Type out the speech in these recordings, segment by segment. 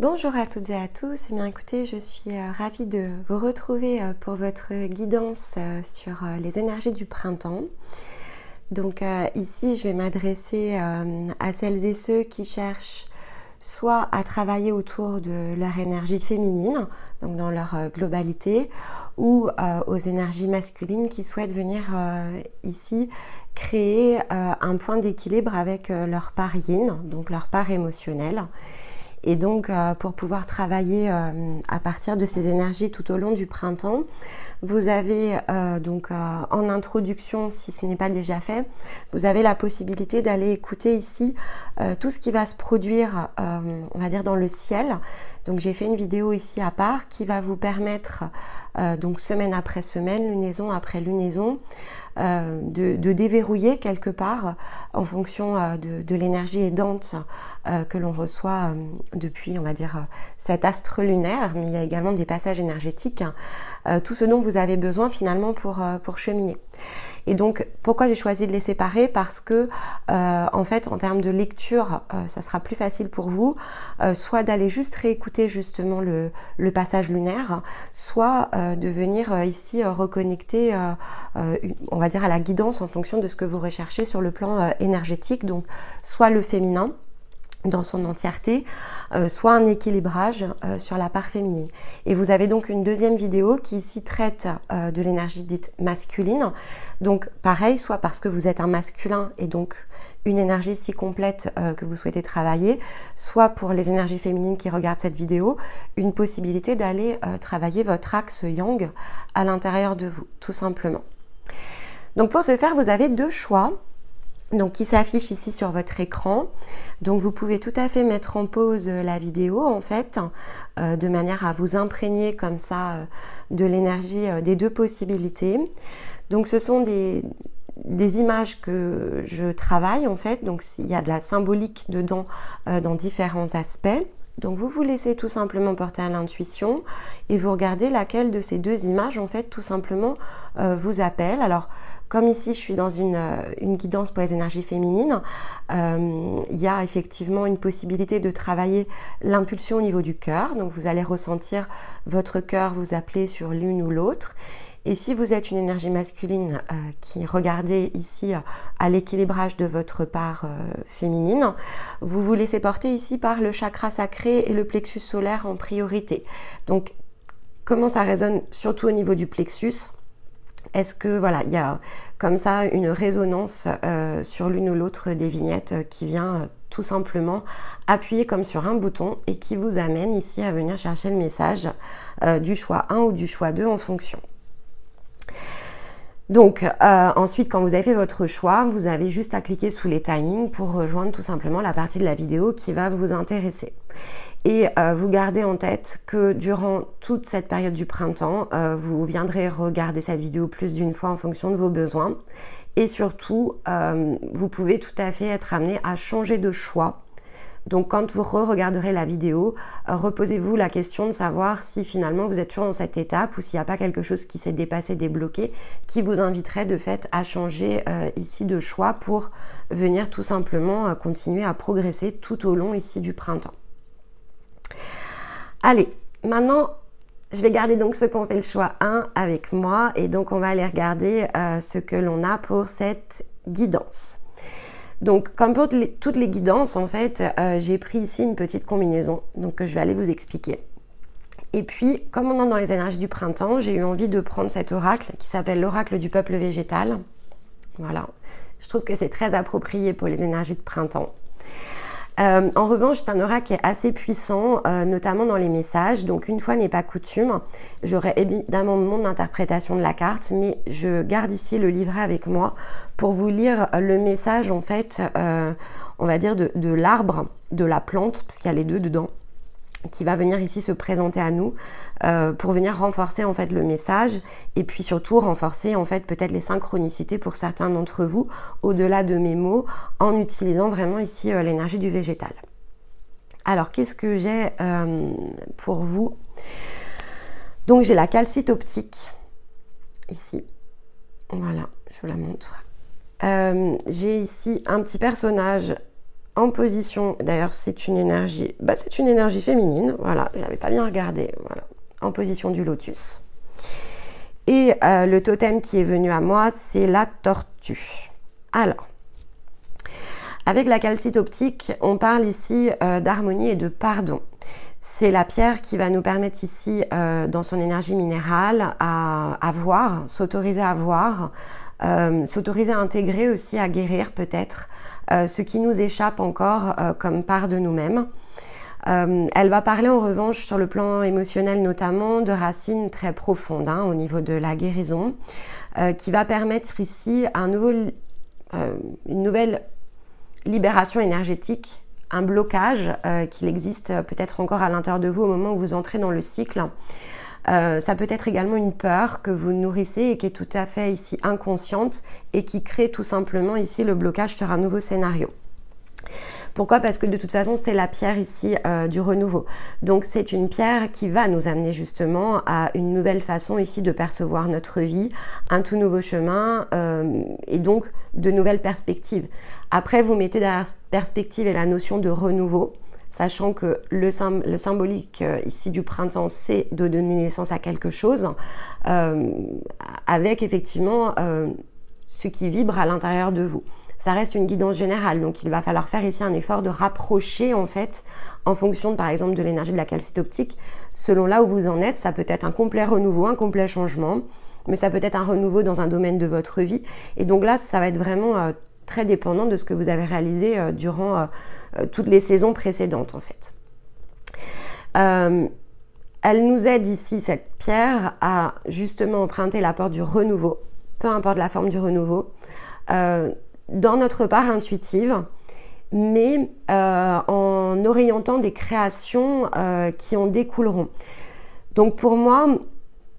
Bonjour à toutes et à tous. Eh bien, écoutez, je suis ravie de vous retrouver pour votre guidance sur les énergies du printemps. Donc ici, je vais m'adresser à celles et ceux qui cherchent soit à travailler autour de leur énergie féminine, donc dans leur globalité, ou aux énergies masculines qui souhaitent venir ici créer un point d'équilibre avec leur part yin, donc leur part émotionnelle. Et donc, pour pouvoir travailler à partir de ces énergies tout au long du printemps, vous avez en introduction, si ce n'est pas déjà fait, vous avez la possibilité d'aller écouter ici tout ce qui va se produire, on va dire, dans le ciel. Donc, j'ai fait une vidéo ici à part qui va vous permettre, donc semaine après semaine, lunaison après lunaison, de déverrouiller quelque part en fonction de l'énergie aidante que l'on reçoit depuis, on va dire, cet astre lunaire, mais il y a également des passages énergétiques, tout ce dont vous avez besoin finalement pour cheminer. Et donc, pourquoi j'ai choisi de les séparer? Parce que, en fait, en termes de lecture, ça sera plus facile pour vous, soit d'aller juste réécouter justement le passage lunaire, soit de venir ici reconnecter, on va dire, à la guidance en fonction de ce que vous recherchez sur le plan énergétique, donc soit le féminin, dans son entièreté, soit un équilibrage sur la part féminine. Et vous avez donc une deuxième vidéo qui ici traite de l'énergie dite masculine. Donc pareil, soit parce que vous êtes un masculin et donc une énergie si complète que vous souhaitez travailler, soit pour les énergies féminines qui regardent cette vidéo, une possibilité d'aller travailler votre axe yang à l'intérieur de vous, tout simplement. Donc pour ce faire, vous avez deux choix. Donc qui s'affiche ici sur votre écran. Donc vous pouvez tout à fait mettre en pause la vidéo en fait, de manière à vous imprégner comme ça de l'énergie des deux possibilités. Donc ce sont des images que je travaille en fait, donc il y a de la symbolique dedans dans différents aspects. Donc vous vous laissez tout simplement porter à l'intuition et vous regardez laquelle de ces deux images en fait tout simplement vous appelle. Alors comme ici je suis dans une guidance pour les énergies féminines, il y a effectivement une possibilité de travailler l'impulsion au niveau du cœur. Donc vous allez ressentir votre cœur vous appeler sur l'une ou l'autre. Et si vous êtes une énergie masculine qui regardez ici à l'équilibrage de votre part féminine, vous vous laissez porter ici par le chakra sacré et le plexus solaire en priorité. Donc, comment ça résonne surtout au niveau du plexus? Est-ce que voilà, il y a comme ça une résonance sur l'une ou l'autre des vignettes qui vient tout simplement appuyer comme sur un bouton et qui vous amène ici à venir chercher le message du choix 1 ou du choix 2 en fonction. Donc ensuite, quand vous avez fait votre choix, vous avez juste à cliquer sous les timings pour rejoindre tout simplement la partie de la vidéo qui va vous intéresser. Et vous gardez en tête que durant toute cette période du printemps, vous viendrez regarder cette vidéo plus d'une fois en fonction de vos besoins. Et surtout, vous pouvez tout à fait être amené à changer de choix. Donc quand vous re-regarderez la vidéo, reposez-vous la question de savoir si finalement vous êtes toujours dans cette étape ou s'il n'y a pas quelque chose qui s'est dépassé, débloqué, qui vous inviterait de fait à changer ici de choix pour venir tout simplement continuer à progresser tout au long ici du printemps. Allez, maintenant je vais garder donc ceux qui ont fait le choix 1 avec moi et donc on va aller regarder ce que l'on a pour cette guidance. Donc, comme pour toutes les guidances, en fait, j'ai pris ici une petite combinaison, donc que je vais aller vous expliquer. Et puis, comme on est dans les énergies du printemps, j'ai eu envie de prendre cet oracle qui s'appelle l'oracle du peuple végétal. Voilà, je trouve que c'est très approprié pour les énergies de printemps. En revanche, c'est un oracle qui est assez puissant, notamment dans les messages. Donc, une fois n'est pas coutume, j'aurai évidemment mon interprétation de la carte, mais je garde ici le livret avec moi pour vous lire le message, en fait, on va dire de l'arbre, de la plante, parce qu'il y a les deux dedans, qui va venir ici se présenter à nous pour venir renforcer en fait le message et puis surtout renforcer en fait peut-être les synchronicités pour certains d'entre vous au-delà de mes mots en utilisant vraiment ici l'énergie du végétal. Alors qu'est-ce que j'ai pour vous? Donc j'ai la calcite optique ici, voilà, je vous la montre. J'ai ici un petit personnage en position, d'ailleurs c'est une énergie féminine, voilà, je n'avais pas bien regardé, voilà, en position du lotus. Et le totem qui est venu à moi, c'est la tortue. Alors, avec la calcite optique, on parle ici d'harmonie et de pardon. C'est la pierre qui va nous permettre ici, dans son énergie minérale, à voir, s'autoriser à voir, s'autoriser à intégrer aussi, à guérir peut-être ce qui nous échappe encore comme part de nous-mêmes. Elle va parler en revanche sur le plan émotionnel notamment de racines très profondes au niveau de la guérison, qui va permettre ici une nouvelle libération énergétique, un blocage qu'il existe peut-être encore à l'intérieur de vous au moment où vous entrez dans le cycle. Ça peut être également une peur que vous nourrissez et qui est tout à fait ici inconsciente et qui crée tout simplement ici le blocage sur un nouveau scénario. Pourquoi? Parce que de toute façon, c'est la pierre ici du renouveau. Donc, c'est une pierre qui va nous amener justement à une nouvelle façon ici de percevoir notre vie, un tout nouveau chemin et donc de nouvelles perspectives. Après, vous mettez derrière perspective et la notion de renouveau, sachant que le symbolique ici du printemps, c'est de donner naissance à quelque chose, avec effectivement ce qui vibre à l'intérieur de vous. Ça reste une guidance générale, donc il va falloir faire ici un effort de rapprocher en fait, en fonction par exemple de l'énergie de la calcite optique, selon là où vous en êtes. Ça peut être un complet renouveau, un complet changement, mais ça peut être un renouveau dans un domaine de votre vie. Et donc là, ça va être vraiment très dépendant de ce que vous avez réalisé durant toutes les saisons précédentes en fait. Elle nous aide ici, cette pierre, à justement emprunter la porte du renouveau, peu importe la forme du renouveau, dans notre part intuitive, mais en orientant des créations qui en découleront. Donc pour moi,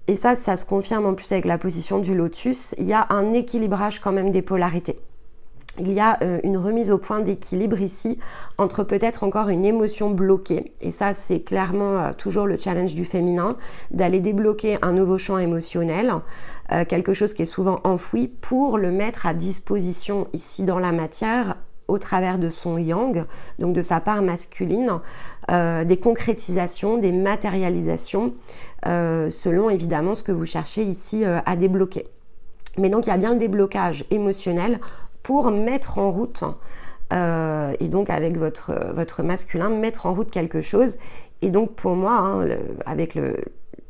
et ça se confirme en plus avec la position du lotus, il y a un équilibrage quand même des polarités. Il y a une remise au point d'équilibre ici entre peut-être encore une émotion bloquée. Et ça, c'est clairement toujours le challenge du féminin, d'aller débloquer un nouveau champ émotionnel, quelque chose qui est souvent enfoui, pour le mettre à disposition ici dans la matière au travers de son yang, donc de sa part masculine, des concrétisations, des matérialisations, selon évidemment ce que vous cherchez ici à débloquer. Mais donc il y a bien le déblocage émotionnel pour mettre en route, et donc avec votre masculin, mettre en route quelque chose. Et donc pour moi, avec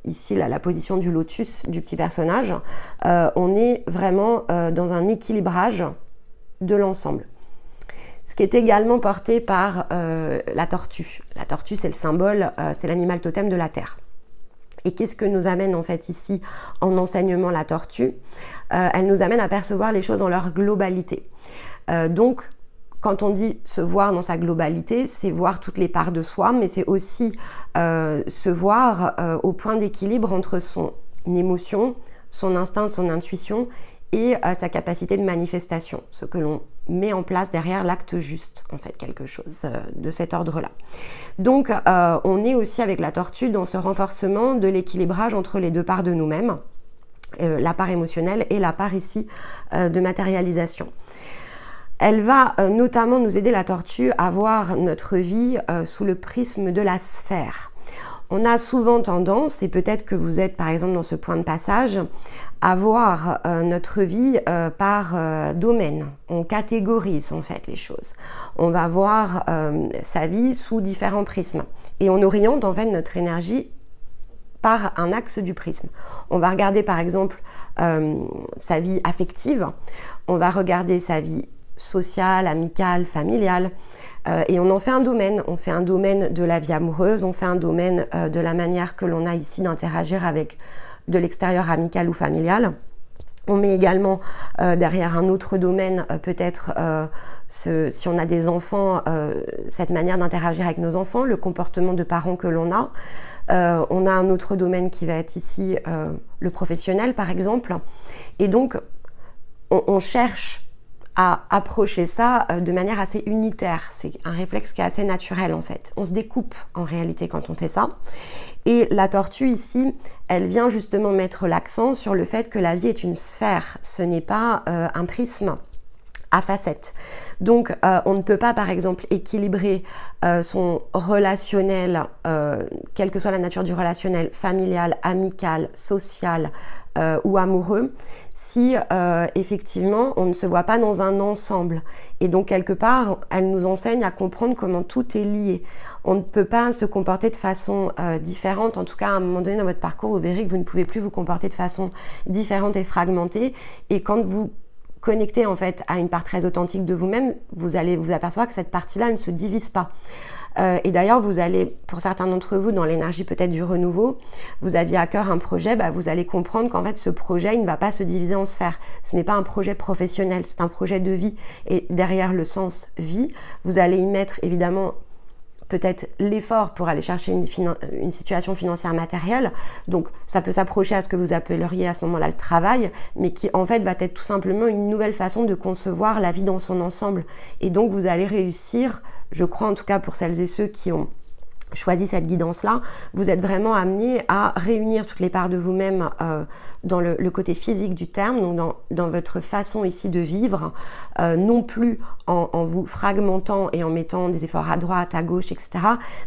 ici la position du lotus du petit personnage, on est vraiment dans un équilibrage de l'ensemble. Ce qui est également porté par la tortue. La tortue, c'est le symbole, c'est l'animal totem de la terre. Et qu'est-ce que nous amène en fait ici en enseignement la tortue? Elle nous amène à percevoir les choses dans leur globalité. Donc, quand on dit se voir dans sa globalité, c'est voir toutes les parts de soi, mais c'est aussi se voir au point d'équilibre entre son émotion, son instinct, son intuition et sa capacité de manifestation, ce que l'on met en place derrière l'acte juste, en fait, quelque chose de cet ordre-là. Donc, on est aussi avec la tortue dans ce renforcement de l'équilibrage entre les deux parts de nous-mêmes, la part émotionnelle et la part ici de matérialisation. Elle va notamment nous aider, la tortue, à voir notre vie sous le prisme de la sphère. On a souvent tendance, et peut-être que vous êtes par exemple dans ce point de passage, à voir notre vie par domaine. On catégorise en fait les choses. On va voir sa vie sous différents prismes. Et on oriente en fait notre énergie par un axe du prisme. On va regarder par exemple sa vie affective, on va regarder sa vie sociale, amicale, familiale, et on en fait un domaine. On fait un domaine de la vie amoureuse, on fait un domaine de la manière que l'on a ici d'interagir avec de l'extérieur amical ou familial. On met également derrière un autre domaine, peut-être si on a des enfants, cette manière d'interagir avec nos enfants, le comportement de parents que l'on a. On a un autre domaine qui va être ici le professionnel par exemple. Et donc on cherche à approcher ça de manière assez unitaire. C'est un réflexe qui est assez naturel en fait. On se découpe en réalité quand on fait ça. Et la tortue ici, elle vient justement mettre l'accent sur le fait que la vie est une sphère. Ce n'est pas un prisme à facettes. Donc, on ne peut pas, par exemple, équilibrer son relationnel, quelle que soit la nature du relationnel, familial, amical, social ou amoureux, si effectivement on ne se voit pas dans un ensemble. Et donc, quelque part, elle nous enseigne à comprendre comment tout est lié. On ne peut pas se comporter de façon différente. En tout cas, à un moment donné dans votre parcours, vous verrez que vous ne pouvez plus vous comporter de façon différente et fragmentée. Et quand vous connecté en fait à une part très authentique de vous-même, vous allez vous apercevoir que cette partie-là ne se divise pas. Et d'ailleurs, vous allez, pour certains d'entre vous, dans l'énergie peut-être du renouveau, vous aviez à cœur un projet, vous allez comprendre qu'en fait, ce projet, il ne va pas se diviser en sphères. Ce n'est pas un projet professionnel, c'est un projet de vie. Et derrière le sens vie, vous allez y mettre évidemment peut-être l'effort pour aller chercher une situation financière matérielle. Donc, ça peut s'approcher à ce que vous appelleriez à ce moment-là le travail, mais qui en fait va être tout simplement une nouvelle façon de concevoir la vie dans son ensemble. Et donc, vous allez réussir, je crois en tout cas pour celles et ceux qui ont choisi cette guidance-là, vous êtes vraiment amené à réunir toutes les parts de vous-même dans le côté physique du terme, donc dans votre façon ici de vivre, non plus en vous fragmentant et en mettant des efforts à droite, à gauche, etc.,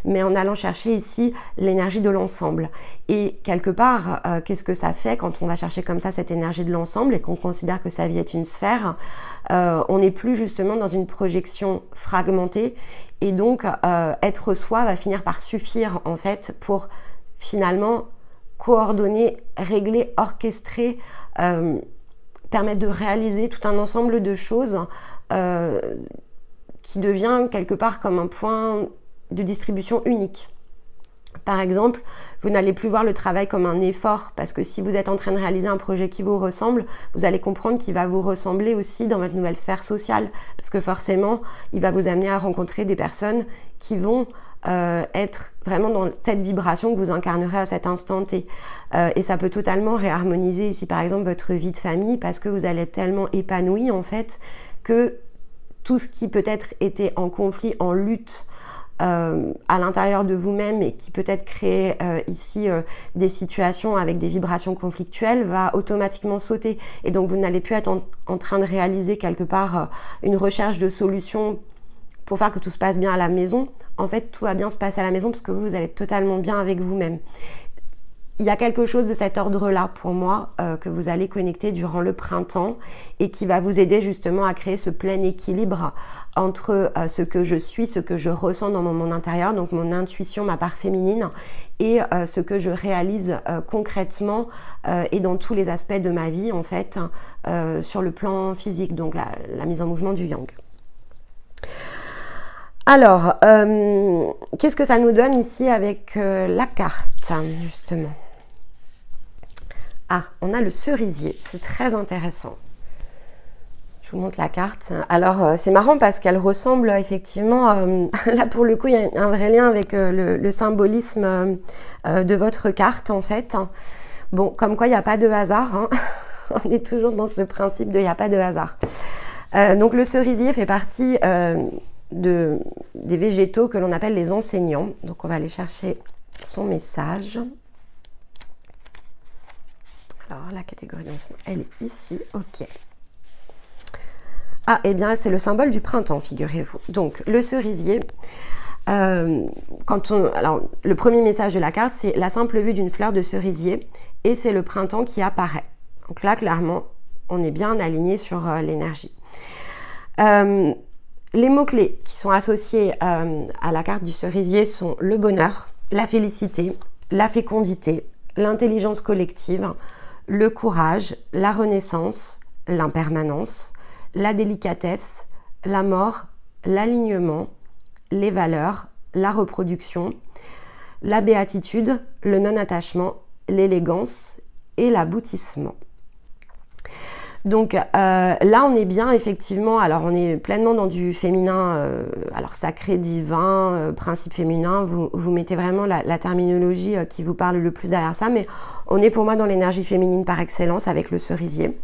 mais en allant chercher ici l'énergie de l'ensemble. Et quelque part, qu'est-ce que ça fait quand on va chercher comme ça cette énergie de l'ensemble et qu'on considère que sa vie est une sphère? On n'est plus justement dans une projection fragmentée. Et donc, être soi va finir par suffire, en fait, pour finalement coordonner, régler, orchestrer, permettre de réaliser tout un ensemble de choses qui devient quelque part comme un point de distribution unique. Par exemple, vous n'allez plus voir le travail comme un effort, parce que si vous êtes en train de réaliser un projet qui vous ressemble, vous allez comprendre qu'il va vous ressembler aussi dans votre nouvelle sphère sociale, parce que forcément, il va vous amener à rencontrer des personnes qui vont être vraiment dans cette vibration que vous incarnerez à cet instant T. Et ça peut totalement réharmoniser ici, par exemple, votre vie de famille, parce que vous allez être tellement épanoui, en fait, que tout ce qui peut-être était en conflit, en lutte, à l'intérieur de vous-même et qui peut-être crée ici des situations avec des vibrations conflictuelles va automatiquement sauter. Et donc vous n'allez plus être en train de réaliser quelque part une recherche de solutions pour faire que tout se passe bien à la maison. En fait, tout va bien se passer à la maison parce que vous allez être totalement bien avec vous-même. Il y a quelque chose de cet ordre-là pour moi que vous allez connecter durant le printemps et qui va vous aider justement à créer ce plein équilibre entre ce que je suis, ce que je ressens dans mon monde intérieur, donc mon intuition, ma part féminine, et ce que je réalise concrètement et dans tous les aspects de ma vie en fait, sur le plan physique, donc la mise en mouvement du yang. Alors, qu'est-ce que ça nous donne ici avec la carte, justement? Ah, on a le cerisier, c'est très intéressant. Je vous montre la carte. Alors, c'est marrant parce qu'elle ressemble effectivement, là pour le coup, il y a un vrai lien avec le symbolisme de votre carte en fait. Bon, comme quoi il n'y a pas de hasard, hein. On est toujours dans ce principe de il n'y a pas de hasard. Donc le cerisier fait partie des végétaux que l'on appelle les enseignants. Donc on va aller chercher son message. Alors la catégorie d'enseignants, elle est ici, ok. Ah, et bien c'est le symbole du printemps, figurez-vous. Donc le cerisier, alors le premier message de la carte, c'est la simple vue d'une fleur de cerisier et c'est le printemps qui apparaît. Donc là, clairement, on est bien aligné sur l'énergie. Les mots-clés qui sont associés à la carte du cerisier sont le bonheur, la félicité, la fécondité, l'intelligence collective, le courage, la renaissance, l'impermanence, la délicatesse, la mort, l'alignement, les valeurs, la reproduction, la béatitude, le non-attachement, l'élégance et l'aboutissement. Donc là, on est bien effectivement, alors on est pleinement dans du féminin, alors sacré, divin, principe féminin, vous mettez vraiment la terminologie qui vous parle le plus derrière ça, mais on est pour moi dans l'énergie féminine par excellence avec le cerisier.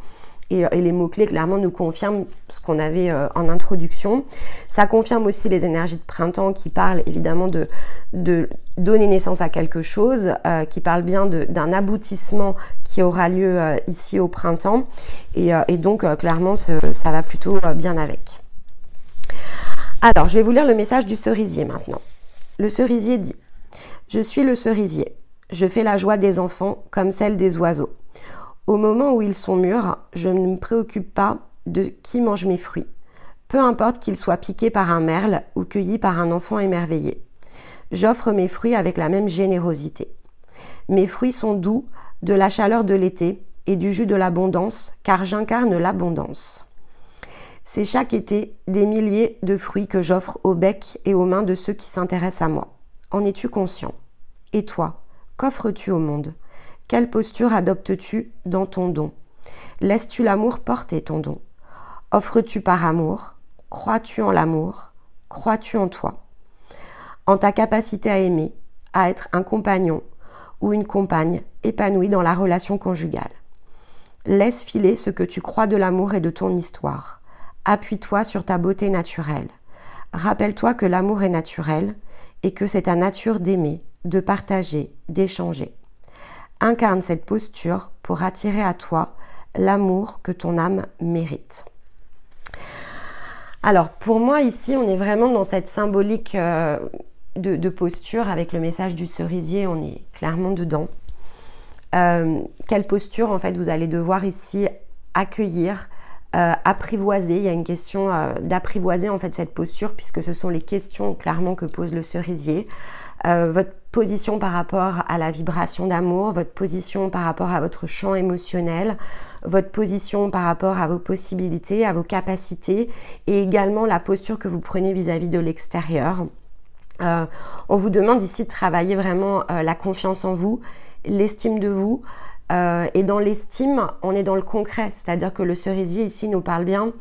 Et les mots-clés, clairement, nous confirment ce qu'on avait en introduction. Ça confirme aussi les énergies de printemps qui parlent évidemment de donner naissance à quelque chose, qui parlent bien d'un aboutissement qui aura lieu ici au printemps. Et donc, clairement, ça va plutôt bien avec. Alors, je vais vous lire le message du cerisier maintenant. Le cerisier dit « Je suis le cerisier. Je fais la joie des enfants comme celle des oiseaux. Au moment où ils sont mûrs, je ne me préoccupe pas de qui mange mes fruits. Peu importe qu'ils soient piqués par un merle ou cueillis par un enfant émerveillé. J'offre mes fruits avec la même générosité. Mes fruits sont doux, de la chaleur de l'été et du jus de l'abondance, car j'incarne l'abondance. C'est chaque été des milliers de fruits que j'offre au bec et aux mains de ceux qui s'intéressent à moi. En es-tu conscient? Et toi, qu'offres-tu au monde? Quelle posture adoptes-tu dans ton don? Laisses-tu l'amour porter ton don? Offres-tu par amour? Crois-tu en l'amour? Crois-tu en toi? En ta capacité à aimer, à être un compagnon ou une compagne épanouie dans la relation conjugale. Laisse filer ce que tu crois de l'amour et de ton histoire. Appuie-toi sur ta beauté naturelle. Rappelle-toi que l'amour est naturel et que c'est ta nature d'aimer, de partager, d'échanger. Incarne cette posture pour attirer à toi l'amour que ton âme mérite. Alors, pour moi, ici, on est vraiment dans cette symbolique de posture avec le message du cerisier, on est clairement dedans. Quelle posture, en fait, vous allez devoir ici accueillir, apprivoiser. Il y a une question d'apprivoiser, en fait, cette posture, puisque ce sont les questions, clairement, que pose le cerisier. Votre position par rapport à la vibration d'amour, votre position par rapport à votre champ émotionnel, votre position par rapport à vos possibilités, à vos capacités et également la posture que vous prenez vis-à-vis de l'extérieur. On vous demande ici de travailler vraiment la confiance en vous, l'estime de vous et dans l'estime, on est dans le concret, c'est-à-dire que le cerisier ici nous parle bien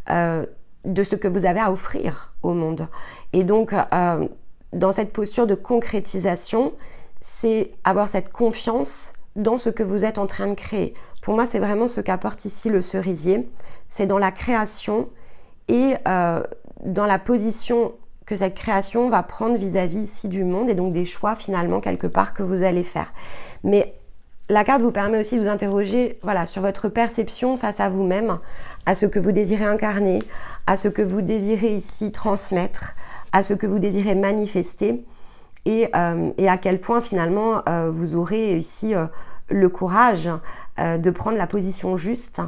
de ce que vous avez à offrir au monde. Et donc, dans cette posture de concrétisation, c'est avoir cette confiance dans ce que vous êtes en train de créer. Pour moi, c'est vraiment ce qu'apporte ici le cerisier. C'est dans la création et dans la position que cette création va prendre vis-à-vis ici du monde et donc des choix finalement quelque part que vous allez faire. Mais la carte vous permet aussi de vous interroger voilà, sur votre perception face à vous-même, à ce que vous désirez incarner, à ce que vous désirez ici transmettre, à ce que vous désirez manifester et à quel point finalement vous aurez ici le courage de prendre la position juste.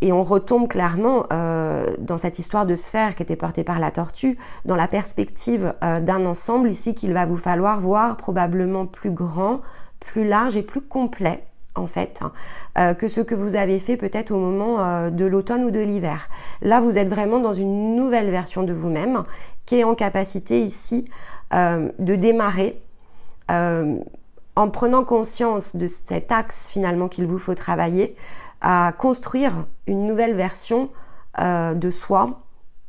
Et on retombe clairement dans cette histoire de sphère qui était portée par la tortue, dans la perspective d'un ensemble ici qu'il va vous falloir voir probablement plus grand, plus large et plus complet en fait, que ce que vous avez fait peut-être au moment de l'automne ou de l'hiver. Là, vous êtes vraiment dans une nouvelle version de vous-même qui est en capacité ici de démarrer en prenant conscience de cet axe finalement qu'il vous faut travailler, à construire une nouvelle version de soi,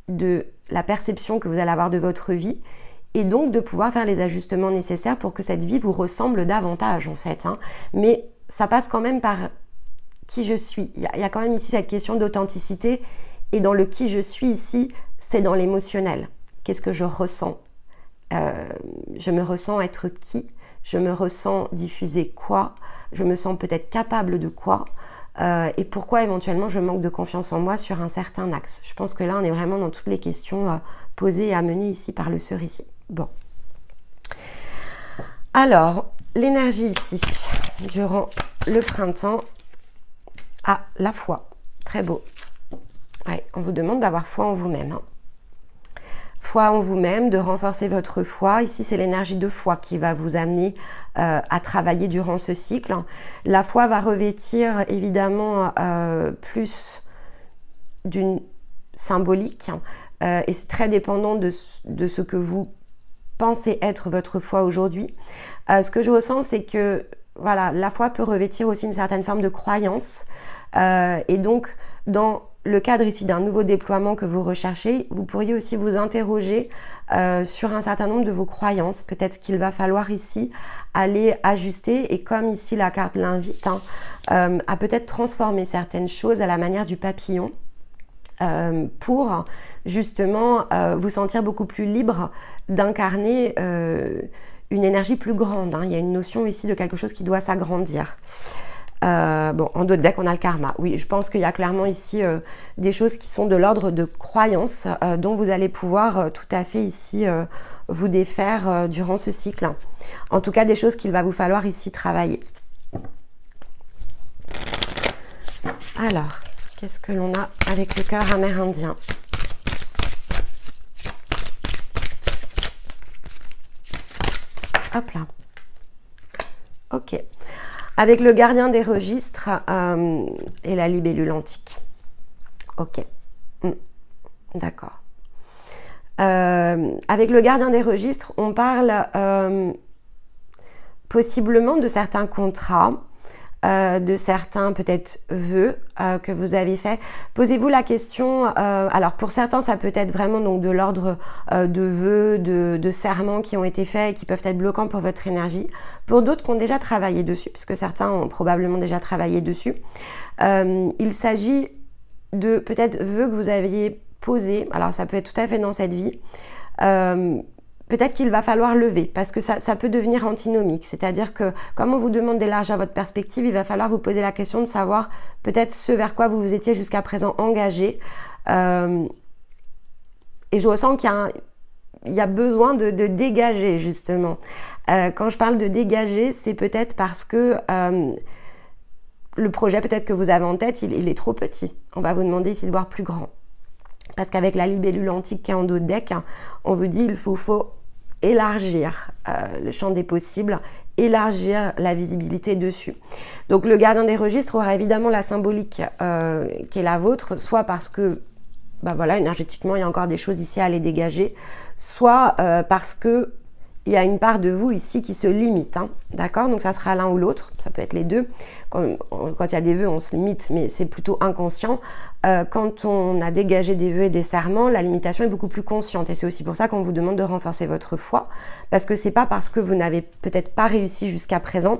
de la perception que vous allez avoir de votre vie et donc de pouvoir faire les ajustements nécessaires pour que cette vie vous ressemble davantage en fait. Mais ça passe quand même par qui je suis. Il y a quand même ici cette question d'authenticité et dans le qui je suis ici, c'est dans l'émotionnel. Qu'est-ce que je ressens? Je me ressens être qui? Je me ressens diffuser quoi? Je me sens peut-être capable de quoi? Et pourquoi éventuellement je manque de confiance en moi sur un certain axe. Je pense que là on est vraiment dans toutes les questions posées et amenées ici par le cerisier. Bon. Alors, l'énergie ici, durant le printemps, la foi. Très beau. Ouais, on vous demande d'avoir foi en vous-même. Foi en vous-même, de renforcer votre foi. Ici, c'est l'énergie de foi qui va vous amener à travailler durant ce cycle. La foi va revêtir évidemment plus d'une symbolique et c'est très dépendant de ce que vous pensez être votre foi aujourd'hui. Ce que je ressens, c'est que voilà, la foi peut revêtir aussi une certaine forme de croyance et donc dans le cadre ici d'un nouveau déploiement que vous recherchez, vous pourriez aussi vous interroger sur un certain nombre de vos croyances. Peut-être ce qu'il va falloir ici aller ajuster, et comme ici la carte l'invite, hein, à peut-être transformer certaines choses à la manière du papillon pour justement vous sentir beaucoup plus libre d'incarner une énergie plus grande. Hein. Il y a une notion ici de quelque chose qui doit s'agrandir. Bon, en dos de deck, on a le karma. Oui, je pense qu'il y a clairement ici des choses qui sont de l'ordre de croyances dont vous allez pouvoir tout à fait ici vous défaire durant ce cycle. En tout cas, des choses qu'il va vous falloir ici travailler. Alors, qu'est-ce que l'on a avec le cœur amérindien? Hop là. Ok. Avec le gardien des registres et la libellule antique. Ok. D'accord. Avec le gardien des registres, on parle possiblement de certains contrats, de certains peut-être vœux que vous avez fait. Posez-vous la question, alors pour certains ça peut être vraiment donc de l'ordre de vœux, de serments qui ont été faits et qui peuvent être bloquants pour votre énergie. Pour d'autres qui ont déjà travaillé dessus, puisque certains ont probablement déjà travaillé dessus, il s'agit de peut-être vœux que vous aviez posés, alors ça peut être tout à fait dans cette vie, peut-être qu'il va falloir lever, parce que ça peut devenir antinomique. C'est-à-dire que, comme on vous demande d'élargir votre perspective, il va falloir vous poser la question de savoir peut-être ce vers quoi vous vous étiez jusqu'à présent engagé. Et je ressens qu'il y a besoin de dégager, justement. Quand je parle de dégager, c'est peut-être parce que le projet peut-être que vous avez en tête, il est trop petit. On va vous demander ici de voir plus grand. Parce qu'avec la libellule antique qui est en dos de deck, on vous dit qu'il faut élargir le champ des possibles, élargir la visibilité dessus. Donc le gardien des registres aura évidemment la symbolique qui est la vôtre, soit parce que bah voilà, énergétiquement il y a encore des choses ici à aller dégager, soit parce que il y a une part de vous ici qui se limite, hein, d'accord? Donc ça sera l'un ou l'autre, ça peut être les deux. Quand il y a des vœux, on se limite, mais c'est plutôt inconscient. Quand on a dégagé des vœux et des serments, la limitation est beaucoup plus consciente. Et c'est aussi pour ça qu'on vous demande de renforcer votre foi, parce que c'est pas parce que vous n'avez peut-être pas réussi jusqu'à présent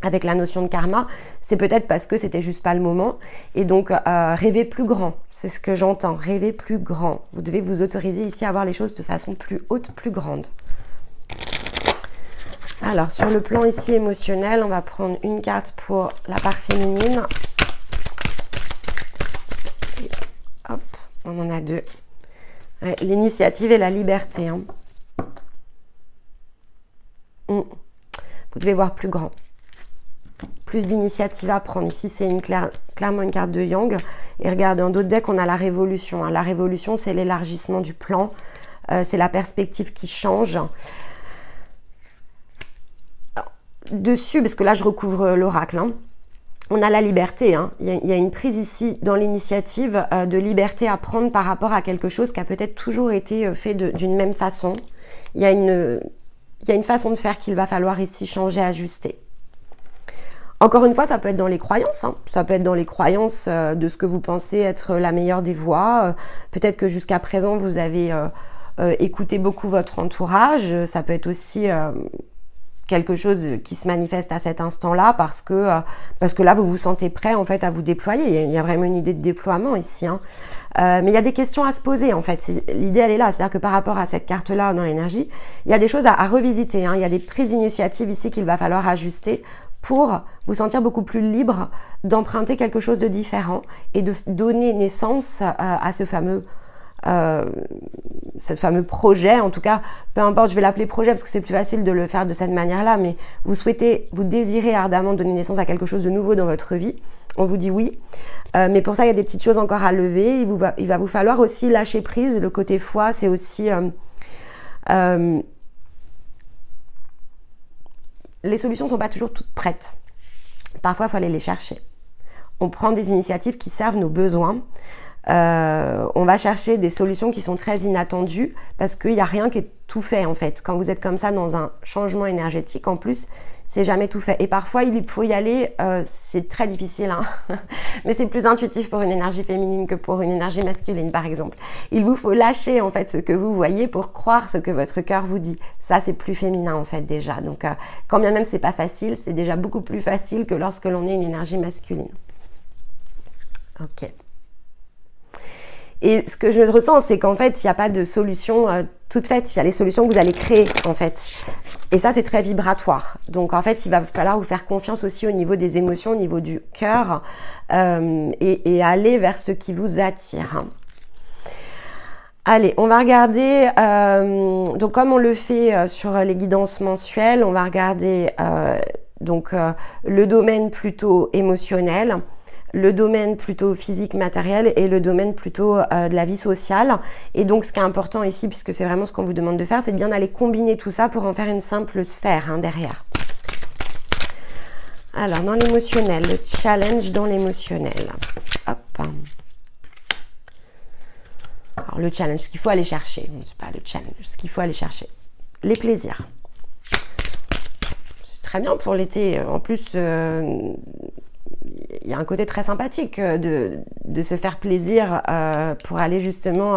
avec la notion de karma, c'est peut-être parce que c'était juste pas le moment. Et donc rêvez plus grand, c'est ce que j'entends, rêvez plus grand. Vous devez vous autoriser ici à voir les choses de façon plus haute, plus grande. Alors, sur le plan ici émotionnel, on va prendre une carte pour la part féminine. Et hop, on en a deux. L'initiative et la liberté. Hein. Vous devez voir plus grand. Plus d'initiative à prendre. Ici, c'est clairement une carte de Yang. Et regardez, en dos de deck, on a la révolution. Hein. La révolution, c'est l'élargissement du plan. C'est la perspective qui change. Dessus, parce que là je recouvre l'oracle, hein, on a la liberté, hein. Il y a une prise ici dans l'initiative de liberté à prendre par rapport à quelque chose qui a peut-être toujours été fait d'une même façon. Il y a une façon de faire qu'il va falloir ici changer, ajuster. Encore une fois, ça peut être dans les croyances, hein. Ça peut être dans les croyances de ce que vous pensez être la meilleure des voies. Peut-être que jusqu'à présent vous avez écouté beaucoup votre entourage. Ça peut être aussi quelque chose qui se manifeste à cet instant-là parce que là, vous vous sentez prêt en fait à vous déployer. Il y a vraiment une idée de déploiement ici. Hein. Mais il y a des questions à se poser en fait. L'idée, elle est là. C'est-à-dire que par rapport à cette carte-là dans l'énergie, il y a des choses à revisiter. Hein. Il y a des prises d'initiative ici qu'il va falloir ajuster pour vous sentir beaucoup plus libre d'emprunter quelque chose de différent et de donner naissance à ce fameux projet, en tout cas, peu importe, je vais l'appeler projet parce que c'est plus facile de le faire de cette manière-là, mais vous désirez ardemment donner naissance à quelque chose de nouveau dans votre vie, on vous dit oui, mais pour ça, il y a des petites choses encore à lever, il va vous falloir aussi lâcher prise, le côté foi, c'est aussi... les solutions ne sont pas toujours toutes prêtes, parfois il faut aller les chercher. On prend des initiatives qui servent nos besoins, on va chercher des solutions qui sont très inattendues parce qu'il n'y a rien qui est tout fait en fait. Quand vous êtes comme ça dans un changement énergétique, en plus, c'est jamais tout fait. Et parfois, il faut y aller, c'est très difficile, hein mais c'est plus intuitif pour une énergie féminine que pour une énergie masculine, par exemple. Il vous faut lâcher en fait ce que vous voyez pour croire ce que votre cœur vous dit. Ça, c'est plus féminin en fait déjà. Donc, quand bien même c'est pas facile, c'est déjà beaucoup plus facile que lorsque l'on est une énergie masculine. Ok. Et ce que je ressens, c'est qu'en fait, il n'y a pas de solution toute faite. Il y a les solutions que vous allez créer, en fait. Et ça, c'est très vibratoire. Donc, en fait, il va falloir vous faire confiance aussi au niveau des émotions, au niveau du cœur, et aller vers ce qui vous attire. Allez, on va regarder, donc comme on le fait sur les guidances mensuelles, on va regarder le domaine plutôt émotionnel, le domaine plutôt physique, matériel et le domaine plutôt de la vie sociale. Et donc, ce qui est important ici, puisque c'est vraiment ce qu'on vous demande de faire, c'est de bien aller combiner tout ça pour en faire une simple sphère derrière. Alors, dans l'émotionnel, le challenge dans l'émotionnel. Hop. Alors, le challenge, ce qu'il faut aller chercher. C'est pas le challenge, ce qu'il faut aller chercher. Les plaisirs. C'est très bien pour l'été. En plus, il y a un côté très sympathique de se faire plaisir pour aller justement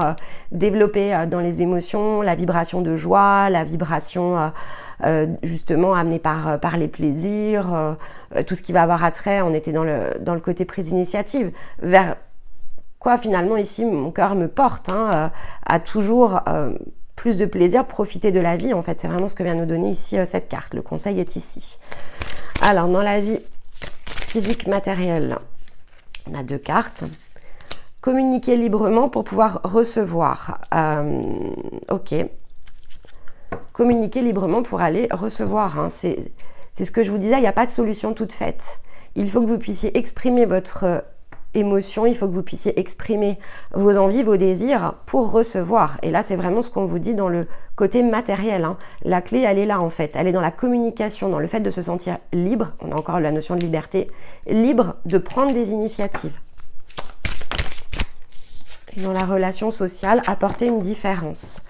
développer dans les émotions la vibration de joie, la vibration justement amenée par les plaisirs, tout ce qui va avoir attrait. On était dans le côté prise d'initiative, vers quoi finalement ici mon cœur me porte, à toujours plus de plaisir, profiter de la vie. En fait, c'est vraiment ce que vient nous donner ici cette carte. Le conseil est ici. Alors, dans la vie physique matérielle, on a 2 cartes. Communiquer librement pour pouvoir recevoir. Ok. Communiquer librement pour aller recevoir. C'est ce que je vous disais, il n'y a pas de solution toute faite. Il faut que vous puissiez exprimer votre émotion, il faut que vous puissiez exprimer vos envies, vos désirs pour recevoir. Et là, c'est vraiment ce qu'on vous dit dans le côté matériel. La clé, elle est là en fait. Elle est dans la communication, dans le fait de se sentir libre. On a encore la notion de liberté. Libre de prendre des initiatives. Et dans la relation sociale, apporter une différence.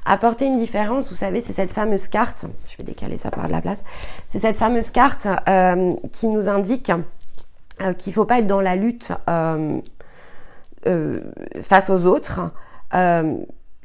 Apporter une différence, vous savez, c'est cette fameuse carte. Je vais décaler ça par de la place. C'est cette fameuse carte qui nous indique qu'il ne faut pas être dans la lutte face aux autres.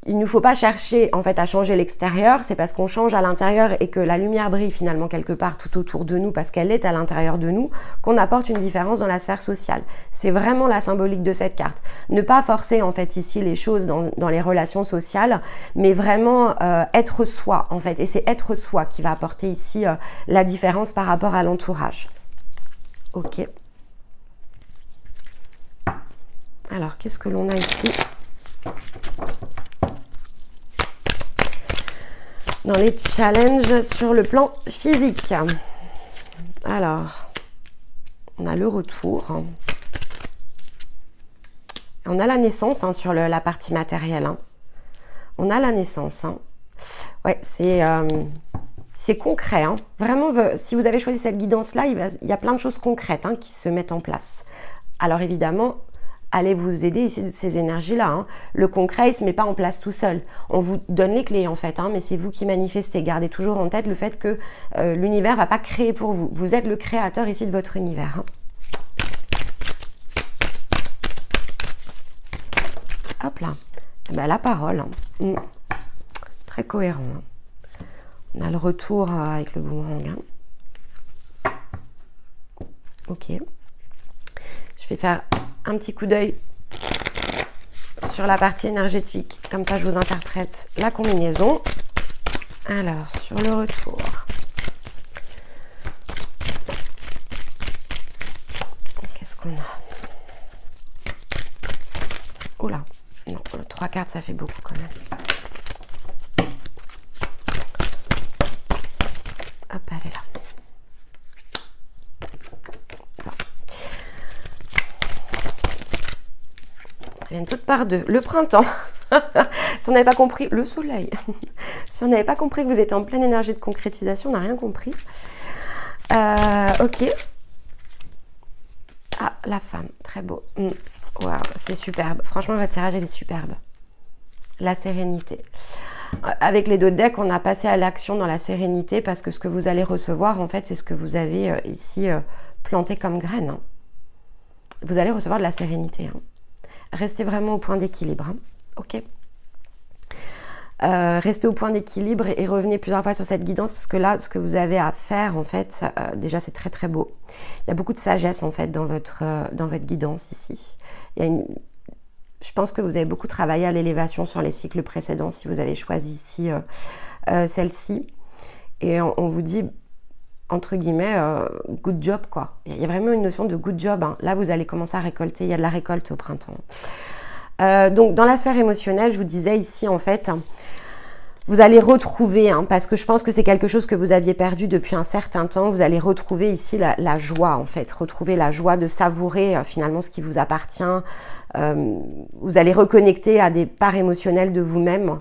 Il ne faut pas chercher en fait à changer l'extérieur, c'est parce qu'on change à l'intérieur et que la lumière brille finalement quelque part tout autour de nous parce qu'elle est à l'intérieur de nous, qu'on apporte une différence dans la sphère sociale. C'est vraiment la symbolique de cette carte. Ne pas forcer en fait ici les choses dans les relations sociales, mais vraiment être soi en fait. Et c'est être soi qui va apporter ici la différence par rapport à l'entourage. Ok. Alors, qu'est-ce que l'on a ici? Dans les challenges sur le plan physique. Alors, on a le retour. On a la naissance sur la partie matérielle. On a la naissance. Ouais, c'est concret. Vraiment, si vous avez choisi cette guidance-là, il y a plein de choses concrètes qui se mettent en place. Alors évidemment, allez vous aider ici de ces énergies-là. Le concret, il ne se met pas en place tout seul. On vous donne les clés en fait, mais c'est vous qui manifestez. Gardez toujours en tête le fait que l'univers ne va pas créer pour vous. Vous êtes le créateur ici de votre univers. Hop là. La parole. Très cohérent. On a le retour avec le boomerang. Ok. Je vais faire un petit coup d'œil sur la partie énergétique. Comme ça, je vous interprète la combinaison. Alors, sur le retour. Qu'est-ce qu'on a? Oula. Non, 3 cartes, ça fait beaucoup quand même. Hop, elle est là. Elles viennent toutes par deux. Le printemps. Si on n'avait pas compris, le soleil. Si on n'avait pas compris que vous êtes en pleine énergie de concrétisation, on n'a rien compris. Ok. Ah, la femme. Très beau. Waouh, c'est superbe. Franchement, votre tirage, il est superbe. La sérénité. Avec les deux decks, on a passé à l'action dans la sérénité parce que ce que vous allez recevoir, en fait, c'est ce que vous avez ici planté comme graine. Hein. Vous allez recevoir de la sérénité. Hein. Restez vraiment au point d'équilibre. Hein. Ok. Restez au point d'équilibre et revenez plusieurs fois sur cette guidance parce que là, ce que vous avez à faire, en fait, déjà, c'est très, très beau. Il y a beaucoup de sagesse, en fait, dans votre guidance ici. Il y a je pense que vous avez beaucoup travaillé à l'élévation sur les cycles précédents si vous avez choisi ici celle-ci. Et on vous dit, entre guillemets, good job, quoi. Il y a vraiment une notion de good job. Hein. Là, vous allez commencer à récolter. Il y a de la récolte au printemps. Donc, dans la sphère émotionnelle, je vous disais ici, en fait, vous allez retrouver, hein, parce que je pense que c'est quelque chose que vous aviez perdu depuis un certain temps, vous allez retrouver ici la joie, en fait, retrouver la joie de savourer finalement ce qui vous appartient. Vous allez reconnecter à des parts émotionnelles de vous-même,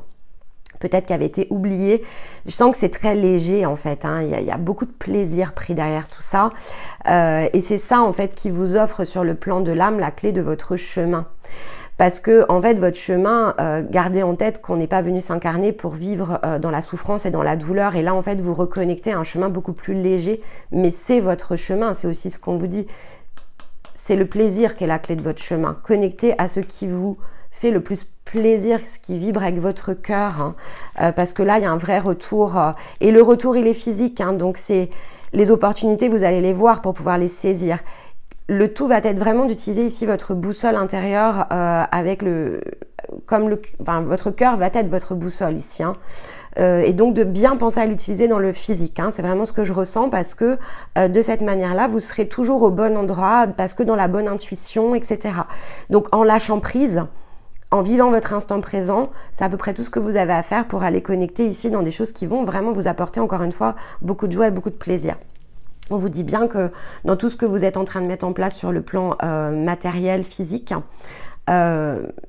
peut-être qui avaient été oubliées. Je sens que c'est très léger, en fait. Hein. Il y a beaucoup de plaisir pris derrière tout ça. Et c'est ça, en fait, qui vous offre sur le plan de l'âme la clé de votre chemin. Parce que, en fait, votre chemin, gardez en tête qu'on n'est pas venu s'incarner pour vivre dans la souffrance et dans la douleur. Et là, en fait, vous reconnectez à un chemin beaucoup plus léger. Mais c'est votre chemin, c'est aussi ce qu'on vous dit. C'est le plaisir qui est la clé de votre chemin. Connectez à ce qui vous fait le plus plaisir, ce qui vibre avec votre cœur. Hein, parce que là, il y a un vrai retour. Et le retour, il est physique. Hein, donc, c'est les opportunités, vous allez les voir pour pouvoir les saisir. Le tout va être vraiment d'utiliser ici votre boussole intérieure avec votre cœur va être votre boussole ici. Hein. Et donc de bien penser à l'utiliser dans le physique. Hein. C'est vraiment ce que je ressens parce que de cette manière-là, vous serez toujours au bon endroit, parce que dans la bonne intuition, etc. Donc en lâchant prise, en vivant votre instant présent, c'est à peu près tout ce que vous avez à faire pour aller connecter ici dans des choses qui vont vraiment vous apporter, encore une fois, beaucoup de joie et beaucoup de plaisir. On vous dit bien que dans tout ce que vous êtes en train de mettre en place sur le plan matériel, physique,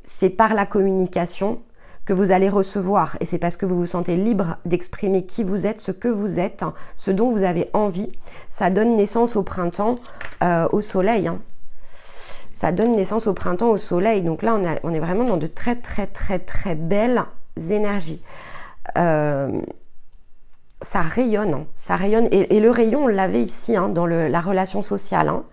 c'est par la communication que vous allez recevoir. Et c'est parce que vous vous sentez libre d'exprimer qui vous êtes, ce que vous êtes, ce dont vous avez envie. Ça donne naissance au printemps, au soleil. Hein. Ça donne naissance au printemps, au soleil. Donc là, on est vraiment dans de très, très, très, très belles énergies. Ça rayonne, hein, ça rayonne. Et le rayon, on l'avait ici, hein, dans la relation sociale. Hein.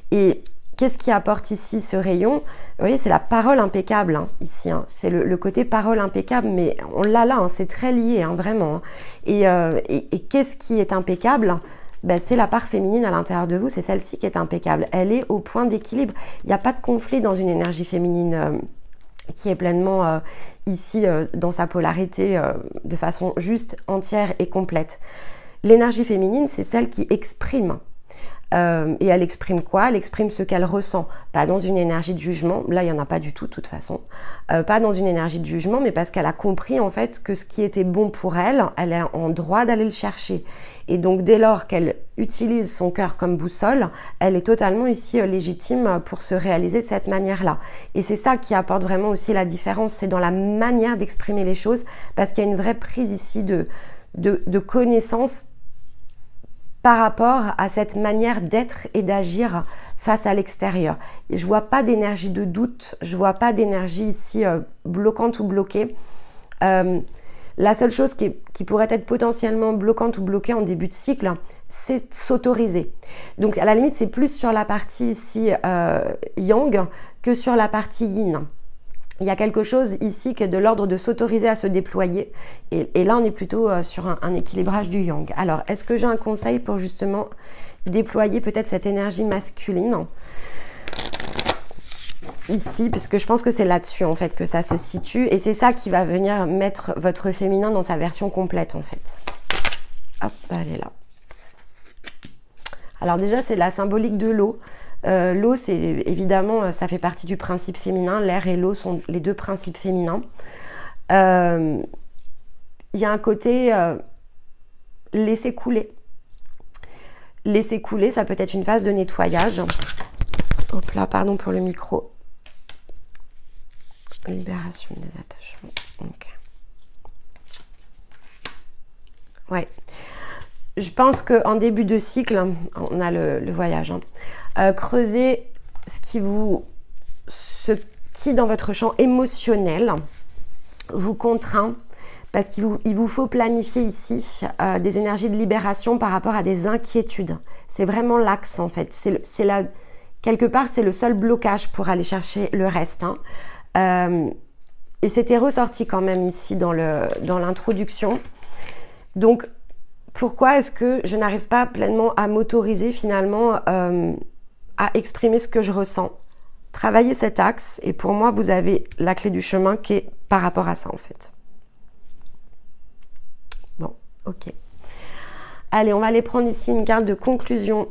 Et qu'est-ce qui apporte ici ce rayon? Vous voyez, c'est la parole impeccable, hein, ici. Hein. C'est le côté parole impeccable, mais on l'a là, hein, c'est très lié, hein, vraiment. Hein. Et qu'est-ce qui est impeccable? Ben, c'est la part féminine à l'intérieur de vous, c'est celle-ci qui est impeccable. Elle est au point d'équilibre. Il n'y a pas de conflit dans une énergie féminine qui est pleinement ici dans sa polarité de façon juste, entière et complète. L'énergie féminine, c'est celle qui exprime. Et elle exprime quoi? Elle exprime ce qu'elle ressent. Pas dans une énergie de jugement, là il n'y en a pas du tout de toute façon. Pas dans une énergie de jugement, mais parce qu'elle a compris en fait que ce qui était bon pour elle, elle est en droit d'aller le chercher. Et donc dès lors qu'elle utilise son cœur comme boussole, elle est totalement ici légitime pour se réaliser de cette manière-là. Et c'est ça qui apporte vraiment aussi la différence, c'est dans la manière d'exprimer les choses, parce qu'il y a une vraie prise ici de connaissance par rapport à cette manière d'être et d'agir face à l'extérieur. Je ne vois pas d'énergie de doute, je ne vois pas d'énergie ici bloquante ou bloquée. La seule chose qui pourrait être potentiellement bloquante ou bloquée en début de cycle, c'est s'autoriser. Donc à la limite, c'est plus sur la partie ici yang que sur la partie yin. Il y a quelque chose ici qui est de l'ordre de s'autoriser à se déployer. Et là, on est plutôt sur un équilibrage du yang. Alors, est-ce que j'ai un conseil pour justement déployer peut-être cette énergie masculine ici, parce que je pense que c'est là-dessus en fait que ça se situe. Et c'est ça qui va venir mettre votre féminin dans sa version complète en fait. Hop, elle est là. Alors déjà, c'est la symbolique de l'eau. L'eau, c'est évidemment, ça fait partie du principe féminin. L'air et l'eau sont les deux principes féminins. Il y a un côté laisser couler. Laisser couler, ça peut être une phase de nettoyage. Hop là, pardon pour le micro. Libération des attachements. Ok. Ouais. Je pense qu'en début de cycle, on a le voyage. Hein. Creusez ce ce qui, dans votre champ émotionnel, vous contraint, parce qu'il vous faut planifier ici des énergies de libération par rapport à des inquiétudes. C'est vraiment l'axe, en fait. Quelque part, c'est le seul blocage pour aller chercher le reste. Et c'était ressorti quand même ici dans l'introduction. Donc, pourquoi est-ce que je n'arrive pas pleinement à m'autoriser finalement à exprimer ce que je ressens? Travaillez cet axe et pour moi, vous avez la clé du chemin qui est par rapport à ça en fait. Bon, ok. Allez, on va aller prendre ici une carte de conclusion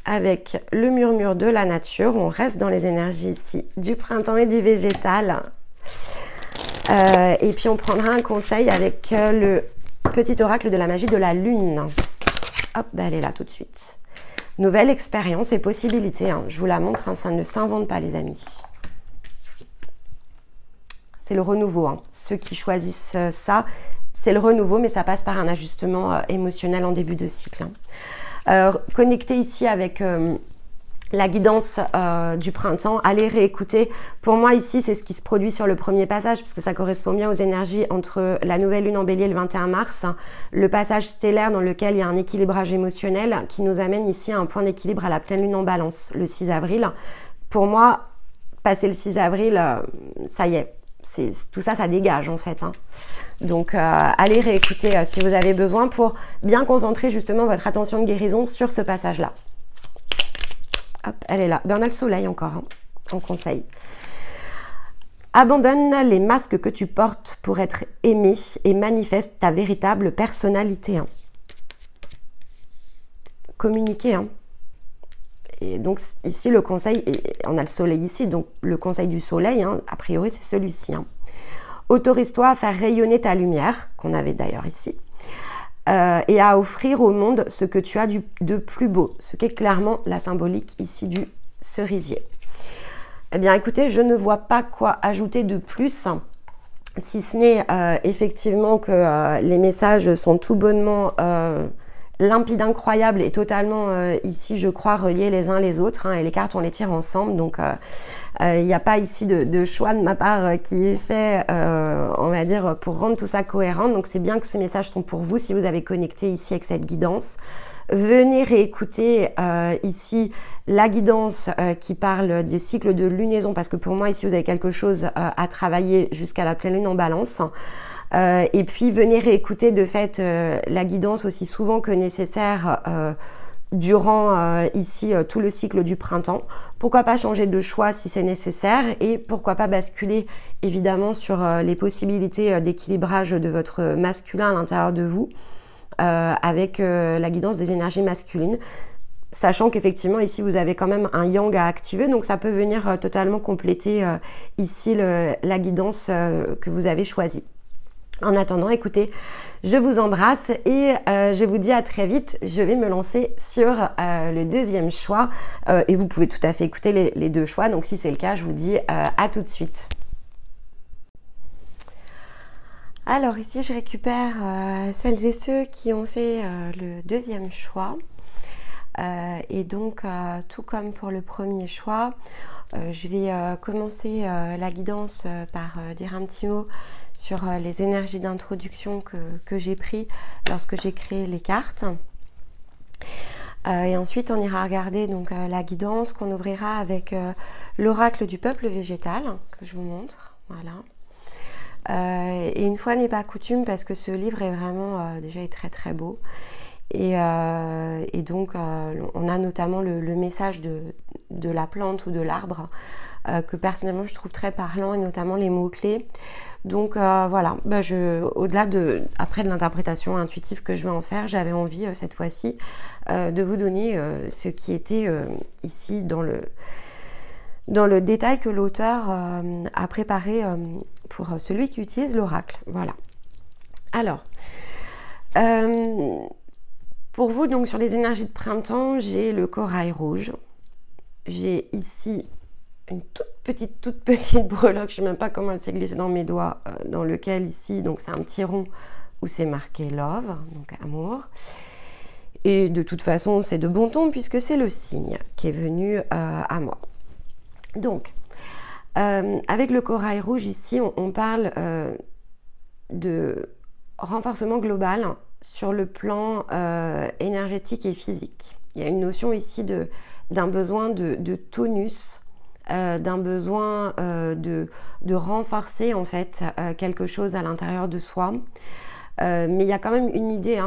avec le murmure de la nature. On reste dans les énergies ici du printemps et du végétal. Et puis on prendra un conseil avec le petit oracle de la magie de la lune. Hop, ben elle est là tout de suite. Nouvelle expérience et possibilités. Hein. Je vous la montre, hein, ça ne s'invente pas les amis. C'est le renouveau. Hein. Ceux qui choisissent ça, c'est le renouveau, mais ça passe par un ajustement émotionnel en début de cycle. Hein. Connecté ici avec la guidance du printemps, allez réécouter. Pour moi ici, c'est ce qui se produit sur le premier passage, puisque ça correspond bien aux énergies entre la nouvelle lune en bélier le 21 mars, le passage stellaire dans lequel il y a un équilibrage émotionnel qui nous amène ici à un point d'équilibre à la pleine lune en balance, le 6 avril. Pour moi, passé le 6 avril, ça y est. Tout ça, ça dégage en fait. Hein. Donc, allez réécouter si vous avez besoin pour bien concentrer justement votre attention de guérison sur ce passage-là. Hop, elle est là. Ben, on a le soleil encore hein, en conseil. Abandonne les masques que tu portes pour être aimé et manifeste ta véritable personnalité. Hein. Communiquer. Hein. Et donc ici le conseil, on a le soleil ici, donc le conseil du soleil, hein, a priori c'est celui-ci. Hein. Autorise-toi à faire rayonner ta lumière, qu'on avait d'ailleurs ici, et à offrir au monde ce que tu as de plus beau, ce qui est clairement la symbolique ici du cerisier. Eh bien écoutez, je ne vois pas quoi ajouter de plus, si ce n'est effectivement que les messages sont tout bonnement limpides, incroyables et totalement ici, je crois, reliés les uns les autres. Hein, et les cartes, on les tire ensemble. Donc, il n'y a pas ici de choix de ma part qui est fait, on va dire, pour rendre tout ça cohérent. Donc, c'est bien que ces messages sont pour vous si vous avez connecté ici avec cette guidance. Venez réécouter ici la guidance qui parle des cycles de lunaison, parce que pour moi, ici, vous avez quelque chose à travailler jusqu'à la pleine lune en balance. Et puis, venez réécouter de fait la guidance aussi souvent que nécessaire durant ici tout le cycle du printemps. Pourquoi pas changer de choix si c'est nécessaire et pourquoi pas basculer évidemment sur les possibilités d'équilibrage de votre masculin à l'intérieur de vous avec la guidance des énergies masculines. Sachant qu'effectivement ici vous avez quand même un yang à activer, donc ça peut venir totalement compléter ici la guidance que vous avez choisie. En attendant, écoutez, je vous embrasse et je vous dis à très vite. Je vais me lancer sur le deuxième choix et vous pouvez tout à fait écouter les deux choix. Donc si c'est le cas, je vous dis à tout de suite. Alors ici, je récupère celles et ceux qui ont fait le deuxième choix. Et donc, tout comme pour le premier choix, je vais commencer la guidance par dire un petit mot sur les énergies d'introduction que j'ai pris lorsque j'ai créé les cartes. Et ensuite, on ira regarder donc, la guidance qu'on ouvrira avec l'oracle du peuple végétal que je vous montre. Voilà. Et une fois n'est pas coutume, parce que ce livre est vraiment déjà est très très beau. Et donc, on a notamment le message de la plante ou de l'arbre que personnellement je trouve très parlant, et notamment les mots-clés. Donc voilà, au-delà après de l'interprétation intuitive que je vais en faire, j'avais envie cette fois-ci de vous donner ce qui était ici dans le détail que l'auteur a préparé pour celui qui utilise l'oracle. Voilà. Alors, pour vous, donc sur les énergies de printemps, j'ai le corail rouge. J'ai ici une toute petite breloque, je ne sais même pas comment elle s'est glissée dans mes doigts, dans lequel ici, donc c'est un petit rond où c'est marqué love, donc amour. Et de toute façon, c'est de bon ton puisque c'est le signe qui est venu à moi. Donc, Avec le corail rouge ici, on parle de renforcement global sur le plan énergétique et physique. Il y a une notion ici d'un besoin de tonus, d'un besoin de renforcer en fait quelque chose à l'intérieur de soi. Mais il y a quand même une idée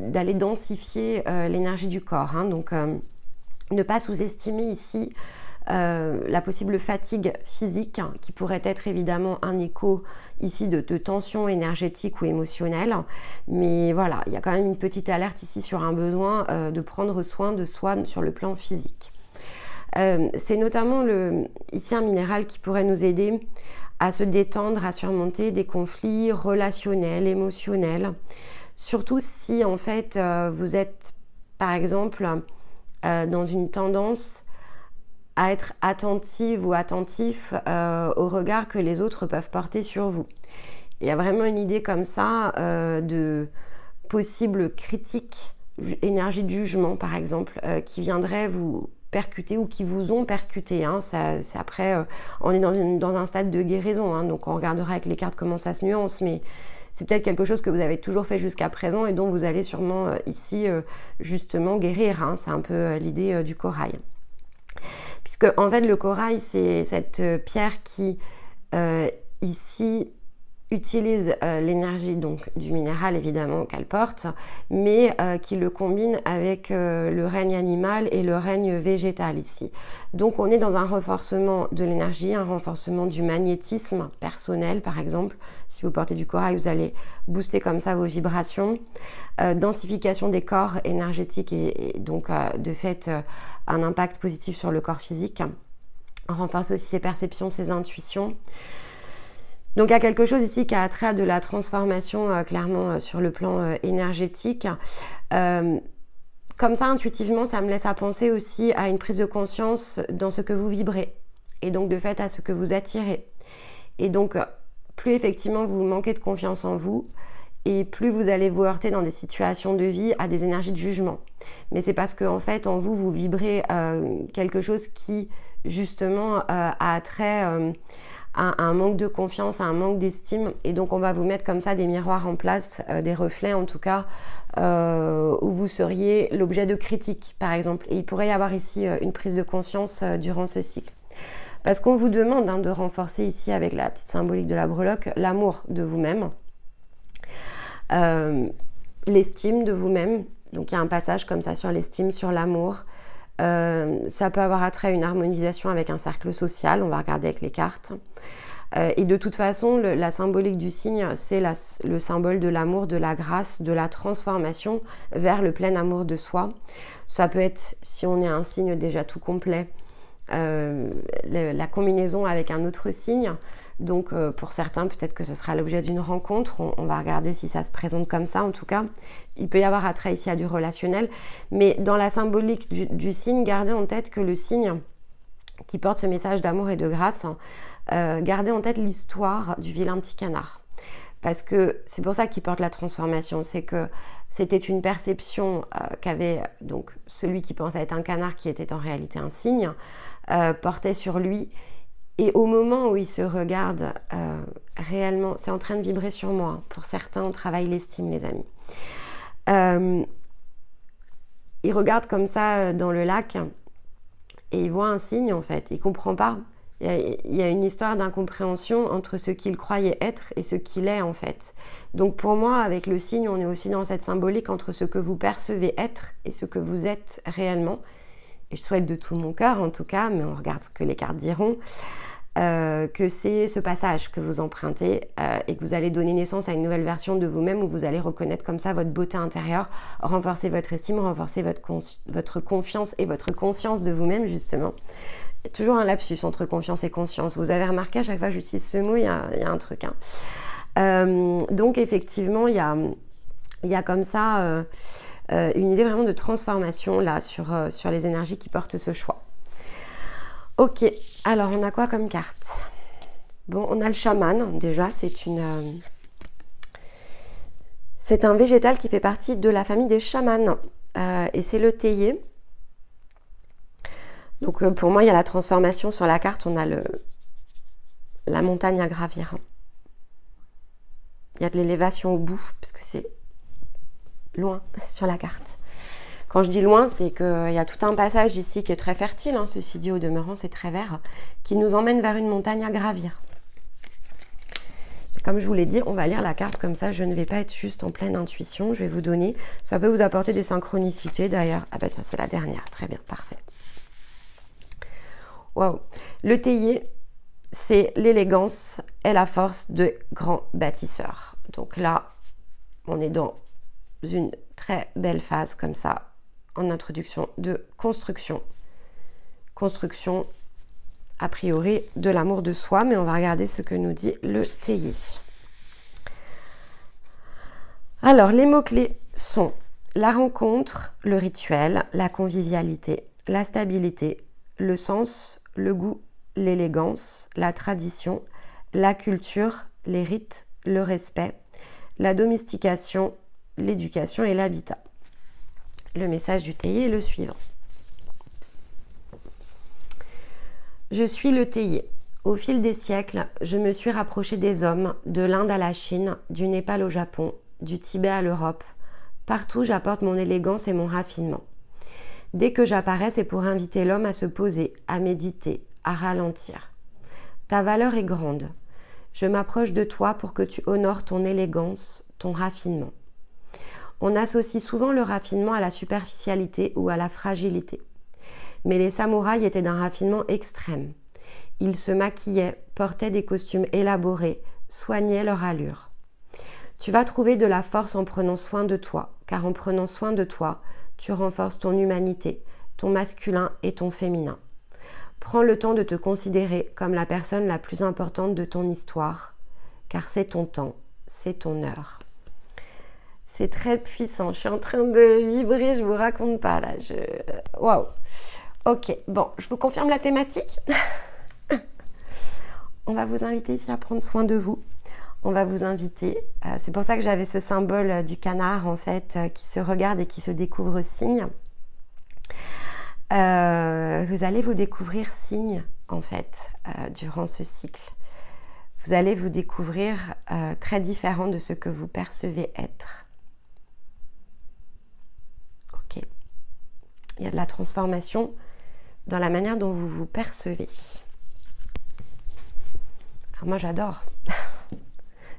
d'aller densifier l'énergie du corps. Donc ne pas sous-estimer ici la possible fatigue physique qui pourrait être évidemment un écho ici de tension énergétique ou émotionnelle, mais voilà, il y a quand même une petite alerte ici sur un besoin de prendre soin de soi sur le plan physique. C'est notamment ici un minéral qui pourrait nous aider à se détendre, à surmonter des conflits relationnels, émotionnels, surtout si en fait vous êtes par exemple dans une tendance à être attentive ou attentif au regard que les autres peuvent porter sur vous. Il y a vraiment une idée comme ça de possible critique, énergie de jugement par exemple, qui viendrait vous percuter ou qui vous ont percuté. C'est après, on est dans un stade de guérison, donc on regardera avec les cartes comment ça se nuance, mais c'est peut-être quelque chose que vous avez toujours fait jusqu'à présent et dont vous allez sûrement ici justement guérir. C'est un peu l'idée du corail. Puisque en fait le corail c'est cette pierre qui ici utilise l'énergie donc du minéral évidemment qu'elle porte, mais qui le combine avec le règne animal et le règne végétal ici. Donc on est dans un renforcement de l'énergie, un renforcement du magnétisme personnel par exemple. Si vous portez du corail, vous allez booster comme ça vos vibrations, densification des corps énergétiques et donc de fait un impact positif sur le corps physique. On renforce aussi ses perceptions, ses intuitions. Donc il y a quelque chose ici qui a trait à de la transformation clairement sur le plan énergétique. Comme ça, intuitivement, ça me laisse à penser aussi à une prise de conscience dans ce que vous vibrez et donc de fait à ce que vous attirez. Et donc, plus effectivement vous manquez de confiance en vous et plus vous allez vous heurter dans des situations de vie à des énergies de jugement. Mais c'est parce qu'en fait, en vous, vous vibrez quelque chose qui justement a trait à un manque de confiance, à un manque d'estime, et donc on va vous mettre comme ça des miroirs en place, des reflets en tout cas, où vous seriez l'objet de critiques par exemple. Et il pourrait y avoir ici une prise de conscience durant ce cycle. Parce qu'on vous demande de renforcer ici avec la petite symbolique de la breloque, l'amour de vous-même, l'estime de vous-même. Donc il y a un passage comme ça sur l'estime, sur l'amour. Ça peut avoir attrait à une harmonisation avec un cercle social, on va regarder avec les cartes. Et de toute façon, la symbolique du signe, c'est le symbole de l'amour, de la grâce, de la transformation vers le plein amour de soi. Ça peut être, si on est un signe déjà tout complet, la combinaison avec un autre signe. Donc pour certains, peut-être que ce sera l'objet d'une rencontre. On va regarder si ça se présente comme ça. En tout cas, il peut y avoir attrait ici à du relationnel. Mais dans la symbolique du signe, gardez en tête que le signe qui porte ce message d'amour et de grâce, gardez en tête l'histoire du vilain petit canard. Parce que c'est pour ça qu'il porte la transformation. C'est que c'était une perception qu'avait donc celui qui pensait être un canard, qui était en réalité un cygne, portait sur lui. Et au moment où il se regarde réellement, c'est en train de vibrer sur moi. Pour certains, on travaille l'estime, les amis. Il regarde comme ça dans le lac et il voit un cygne en fait. Il ne comprend pas. Il y a une histoire d'incompréhension entre ce qu'il croyait être et ce qu'il est en fait. Donc pour moi, avec le cygne, on est aussi dans cette symbolique entre ce que vous percevez être et ce que vous êtes réellement. Et je souhaite de tout mon cœur en tout cas, mais on regarde ce que les cartes diront, que c'est ce passage que vous empruntez et que vous allez donner naissance à une nouvelle version de vous-même où vous allez reconnaître comme ça votre beauté intérieure, renforcer votre estime, renforcer votre confiance et votre conscience de vous-même justement. Il y a toujours un lapsus entre confiance et conscience. Vous avez remarqué, à chaque fois que j'utilise ce mot, il y a un truc. Donc effectivement, il y a comme ça une idée vraiment de transformation là sur les énergies qui portent ce choix. Ok, alors on a quoi comme carte? Bon, on a le chaman, déjà, c'est un végétal qui fait partie de la famille des chamans, et c'est le théier. Donc pour moi, il y a la transformation sur la carte, on a la montagne à gravir. Il y a de l'élévation au bout, parce que c'est loin sur la carte. Quand je dis loin, c'est qu'il y a tout un passage ici qui est très fertile, hein, ceci dit au demeurant, c'est très vert, qui nous emmène vers une montagne à gravir. Comme je vous l'ai dit, on va lire la carte comme ça, je ne vais pas être juste en pleine intuition, je vais vous donner, ça peut vous apporter des synchronicités d'ailleurs. Ah bah tiens, c'est la dernière, très bien, parfait. Waouh. Le théier, c'est l'élégance et la force de grands bâtisseurs. Donc là, on est dans une très belle phase comme ça, en introduction de construction. Construction, a priori, de l'amour de soi, mais on va regarder ce que nous dit le théier. Alors, les mots-clés sont la rencontre, le rituel, la convivialité, la stabilité, le sens, le goût, l'élégance, la tradition, la culture, les rites, le respect, la domestication, l'éducation et l'habitat. Le message du théier est le suivant. Je suis le théier. Au fil des siècles, je me suis rapproché des hommes, de l'Inde à la Chine, du Népal au Japon, du Tibet à l'Europe. Partout, j'apporte mon élégance et mon raffinement. Dès que j'apparais, c'est pour inviter l'homme à se poser, à méditer, à ralentir. Ta valeur est grande. Je m'approche de toi pour que tu honores ton élégance, ton raffinement. On associe souvent le raffinement à la superficialité ou à la fragilité. Mais les samouraïs étaient d'un raffinement extrême. Ils se maquillaient, portaient des costumes élaborés, soignaient leur allure. Tu vas trouver de la force en prenant soin de toi, car en prenant soin de toi, tu renforces ton humanité, ton masculin et ton féminin. Prends le temps de te considérer comme la personne la plus importante de ton histoire, car c'est ton temps, c'est ton heure. C'est très puissant, je suis en train de vibrer, je vous raconte pas là, waouh. Ok, bon, je vous confirme la thématique. On va vous inviter ici à prendre soin de vous. On va vous inviter, c'est pour ça que j'avais ce symbole du canard en fait, qui se regarde et qui se découvre signe. Vous allez vous découvrir signe en fait, durant ce cycle. Vous allez vous découvrir très différent de ce que vous percevez être. Ok. Il y a de la transformation dans la manière dont vous vous percevez. Alors moi j'adore.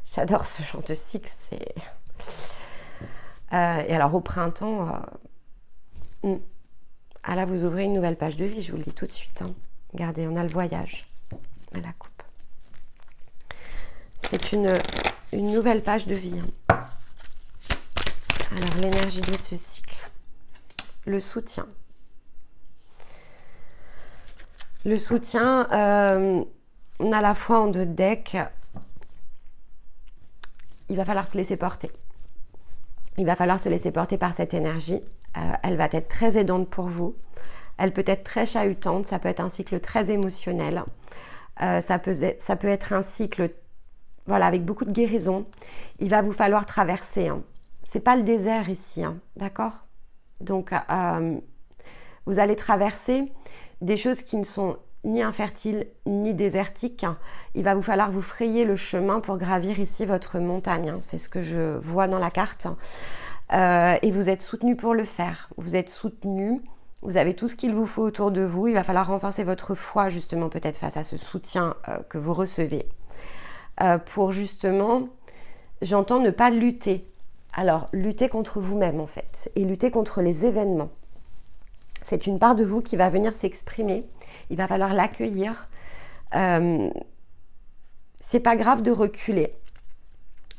J'adore ce genre de cycle. Et alors au printemps, ah là vous ouvrez une nouvelle page de vie, je vous le dis tout de suite. Hein. Regardez, on a le voyage à la coupe. C'est une nouvelle page de vie. Hein. Alors l'énergie de ce cycle. Le soutien. Le soutien, on a la foi en 2 decks. Il va falloir se laisser porter. Il va falloir se laisser porter par cette énergie. Elle va être très aidante pour vous. Elle peut être très chahutante. Ça peut être un cycle très émotionnel. Ça peut être un cycle voilà, avec beaucoup de guérison. Il va vous falloir traverser. Hein. Ce n'est pas le désert ici. Hein, d'accord ? Donc, vous allez traverser des choses qui ne sont ni infertiles ni désertiques. Il va vous falloir vous frayer le chemin pour gravir ici votre montagne. C'est ce que je vois dans la carte. Et vous êtes soutenu pour le faire. Vous êtes soutenu. Vous avez tout ce qu'il vous faut autour de vous. Il va falloir renforcer votre foi justement peut-être face à ce soutien que vous recevez. Pour justement, j'entends ne pas lutter. Alors, lutter contre vous-même en fait. Et lutter contre les événements. C'est une part de vous qui va venir s'exprimer. Il va falloir l'accueillir. C'est pas grave de reculer.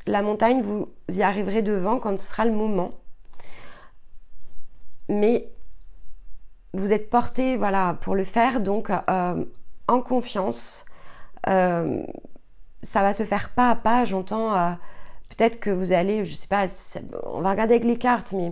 La montagne, vous y arriverez devant quand ce sera le moment. Mais vous êtes porté voilà, pour le faire, donc en confiance. Ça va se faire pas à pas, j'entends. Peut-être que vous allez, je sais pas, on va regarder avec les cartes, mais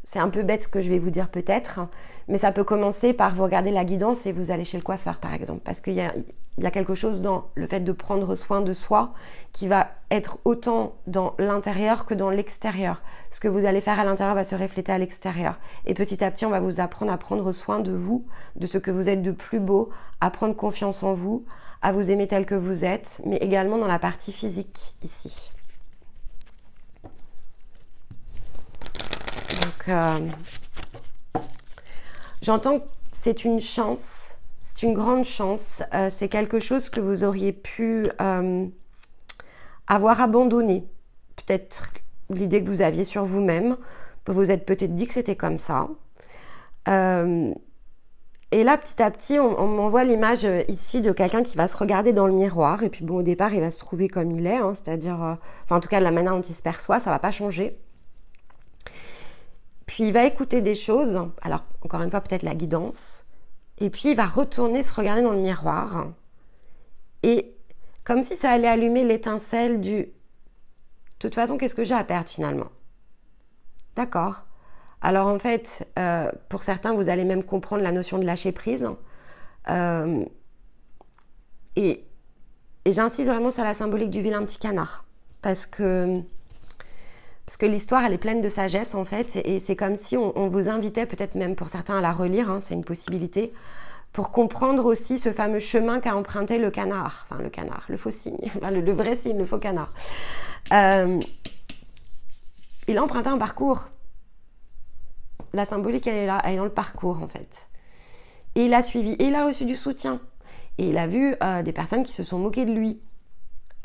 C'est un peu bête ce que je vais vous dire peut-être, mais ça peut commencer par vous regarder la guidance et vous allez chez le coiffeur par exemple, parce qu'il y a quelque chose dans le fait de prendre soin de soi qui va être autant dans l'intérieur que dans l'extérieur. Ce que vous allez faire à l'intérieur va se refléter à l'extérieur. Et petit à petit, on va vous apprendre à prendre soin de vous, de ce que vous êtes de plus beau, à prendre confiance en vous, à vous aimer tel que vous êtes, mais également dans la partie physique ici. Donc, j'entends que c'est une chance, c'est une grande chance, c'est quelque chose que vous auriez pu avoir abandonné. Peut-être l'idée que vous aviez sur vous-même, vous vous êtes peut-être dit que c'était comme ça. Et là, petit à petit, on m'envoie l'image ici de quelqu'un qui va se regarder dans le miroir. Et puis bon, au départ, il va se trouver comme il est, hein, c'est-à-dire, enfin en tout cas, la manière dont il se perçoit, ça ne va pas changer. Puis il va écouter des choses, alors encore une fois peut-être la guidance, et puis il va retourner se regarder dans le miroir, et comme si ça allait allumer l'étincelle du « de toute façon, qu'est-ce que j'ai à perdre finalement ?» D'accord. Alors en fait, pour certains, vous allez même comprendre la notion de lâcher prise, et j'insiste vraiment sur la symbolique du vilain petit canard, parce que l'histoire, elle est pleine de sagesse, en fait, et c'est comme si on vous invitait, peut-être même pour certains, à la relire, hein, c'est une possibilité, pour comprendre aussi ce fameux chemin qu'a emprunté le canard, enfin le canard, le faux cygne, enfin, le vrai cygne, le faux canard. Il a emprunté un parcours. La symbolique, elle est là, elle est dans le parcours, en fait. Et il a suivi, et il a reçu du soutien. Et il a vu des personnes qui se sont moquées de lui.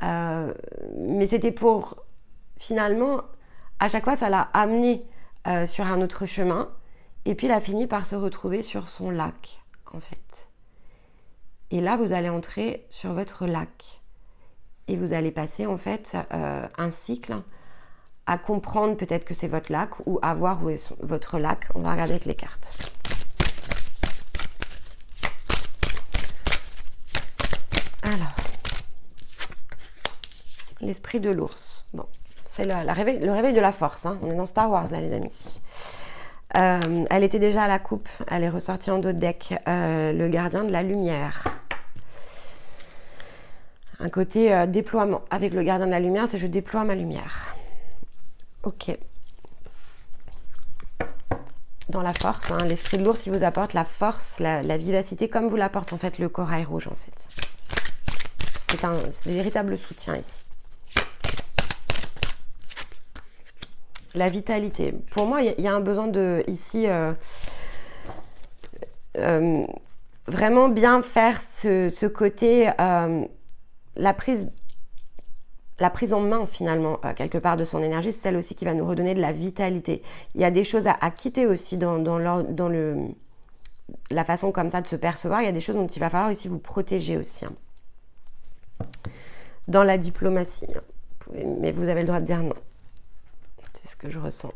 Mais c'était pour, finalement... À chaque fois, ça l'a amené sur un autre chemin. Et puis, il a fini par se retrouver sur son lac, en fait. Et là, vous allez entrer sur votre lac. Et vous allez passer, en fait, un cycle à comprendre peut-être que c'est votre lac ou à voir où est votre lac. On va regarder avec les cartes. Alors, l'esprit de l'ours. Bon. C'est le réveil de la force, hein. On est dans Star Wars là les amis. Elle était déjà à la coupe, elle est ressortie en dos de deck. Le gardien de la lumière. Un côté déploiement. Avec le gardien de la lumière, c'est je déploie ma lumière. Ok. Dans la force, hein, l'esprit de l'ours, il vous apporte la force, la vivacité, comme vous l'apporte en fait le corail rouge en fait. C'est un véritable soutien ici. La vitalité. Pour moi, il y a un besoin de, ici, vraiment bien faire ce côté, la prise en main, finalement, quelque part de son énergie, c'est celle aussi qui va nous redonner de la vitalité. Il y a des choses à quitter aussi dans la façon comme ça de se percevoir. Il y a des choses dont il va falloir aussi vous protéger aussi. Hein. Dans la diplomatie. Mais vous avez le droit de dire non. C'est ce que je ressens.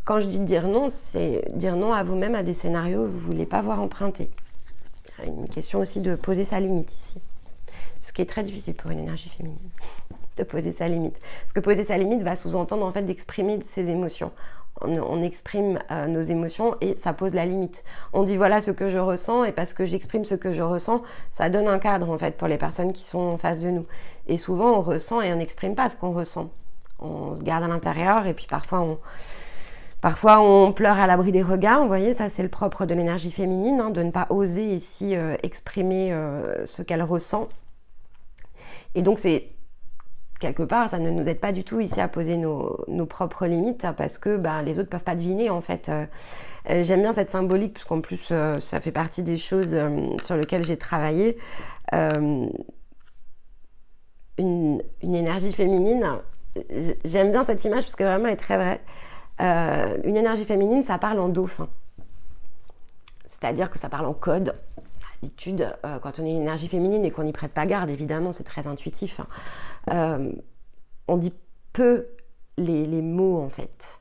Quand je dis dire non, c'est dire non à vous-même à des scénarios que vous ne voulez pas voir emprunter. Il y a une question aussi de poser sa limite ici. Ce qui est très difficile pour une énergie féminine, de poser sa limite. Parce que poser sa limite va sous-entendre en fait d'exprimer ses émotions. On exprime nos émotions et ça pose la limite. On dit voilà ce que je ressens et parce que j'exprime ce que je ressens, ça donne un cadre en fait pour les personnes qui sont en face de nous. Et souvent on ressent et on n'exprime pas ce qu'on ressent. On se garde à l'intérieur et puis parfois on pleure à l'abri des regards. Vous voyez, ça c'est le propre de l'énergie féminine, hein, de ne pas oser ici exprimer ce qu'elle ressent. Et donc c'est quelque part, ça ne nous aide pas du tout ici à poser nos propres limites parce que les autres ne peuvent pas deviner en fait. J'aime bien cette symbolique parce qu'en plus ça fait partie des choses sur lesquelles j'ai travaillé. Une énergie féminine, j'aime bien cette image parce que vraiment elle est très vraie. Une énergie féminine, ça parle en dauphin. C'est-à-dire que ça parle en code. D'habitude, quand on est une énergie féminine et qu'on n'y prête pas garde, évidemment, c'est très intuitif. On dit peu les mots, en fait.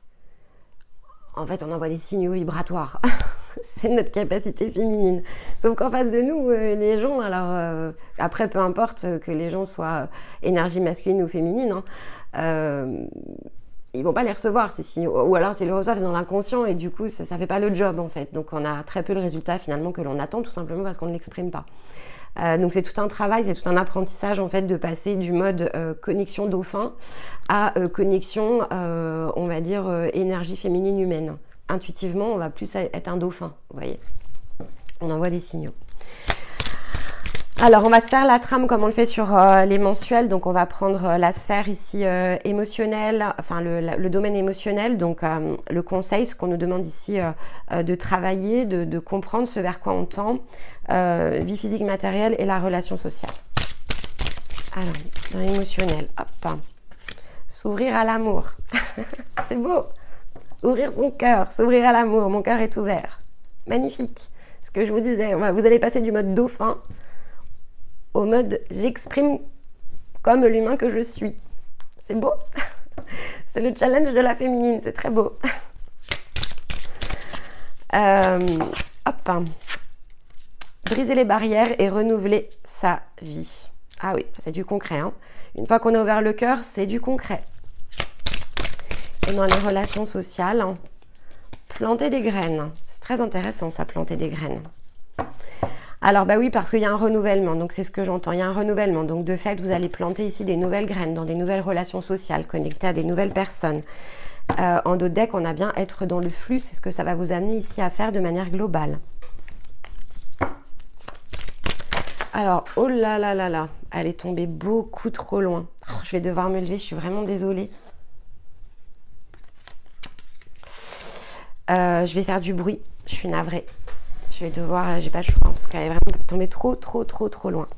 En fait, on envoie des signaux vibratoires. C'est notre capacité féminine. Sauf qu'en face de nous, les gens, alors, après, peu importe que les gens soient énergie masculine ou féminine, hein, ils vont pas les recevoir ces signaux, ou alors s'ils les reçoivent c'est dans l'inconscient et du coup ça fait pas le job en fait, donc on a très peu le résultat finalement que l'on attend tout simplement parce qu'on ne l'exprime pas. Donc c'est tout un travail, c'est tout un apprentissage en fait de passer du mode connexion dauphin à connexion on va dire énergie féminine humaine. Intuitivement on va plus être un dauphin, vous voyez, on envoie des signaux. Alors, on va se faire la trame comme on le fait sur les mensuels. Donc, on va prendre la sphère ici émotionnelle, enfin le domaine émotionnel. Donc, le conseil, ce qu'on nous demande ici de travailler, de comprendre ce vers quoi on tend, vie physique, matérielle et la relation sociale. Alors, dans l'émotionnel, hop, s'ouvrir à l'amour. C'est beau. Ouvrir son cœur, s'ouvrir à l'amour. Mon cœur est ouvert. Magnifique. Ce que je vous disais, vous allez passer du mode dauphin au mode j'exprime comme l'humain que je suis. C'est beau. C'est le challenge de la féminine, c'est très beau. Hop. Briser les barrières et renouveler sa vie. Ah oui, c'est du concret. Hein. Une fois qu'on a ouvert le cœur, c'est du concret. Et dans les relations sociales, planter des graines. C'est très intéressant ça, planter des graines. Alors bah oui, parce qu'il y a un renouvellement, donc c'est ce que j'entends, il y a un renouvellement. Donc de fait, vous allez planter ici des nouvelles graines dans des nouvelles relations sociales, connectées à des nouvelles personnes. En dos de deck, on a bien être dans le flux, c'est ce que ça va vous amener ici à faire de manière globale. Alors, oh là là là là, elle est tombée beaucoup trop loin. Oh, je vais devoir me lever, je suis vraiment désolée. Je vais faire du bruit, je suis navrée. Je vais devoir, j'ai pas le choix parce qu'elle est vraiment tombée trop loin.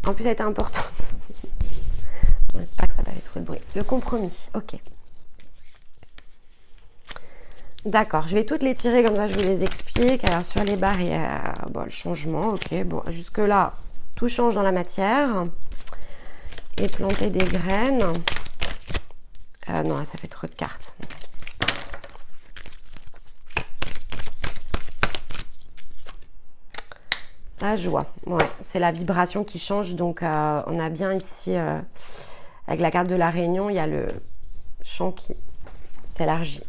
En plus, elle était importante. J'espère que ça n'a pas fait trop de bruit. Le compromis, ok. D'accord, je vais toutes les tirer comme ça, je vous les explique. Alors, sur les barrières, bon, le changement, ok. Bon, jusque-là, tout change dans la matière. Et planter des graines. Non, ça fait trop de cartes. La joie, ouais, c'est la vibration qui change. Donc, on a bien ici, avec la carte de la Réunion, il y a le champ qui s'élargit.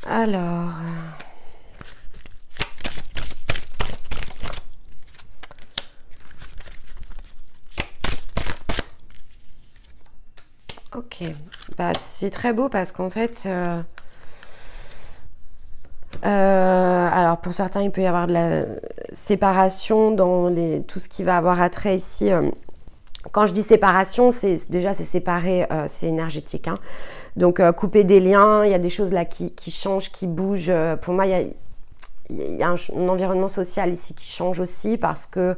Alors, ok, bah, c'est très beau parce qu'en fait, alors pour certains, il peut y avoir de la séparation dans tout ce qui va avoir attrait ici. Quand je dis séparation, déjà c'est séparé, c'est énergétique. Hein. Donc couper des liens, il y a des choses là qui changent, qui bougent. Pour moi, il y a un environnement social ici qui change aussi parce que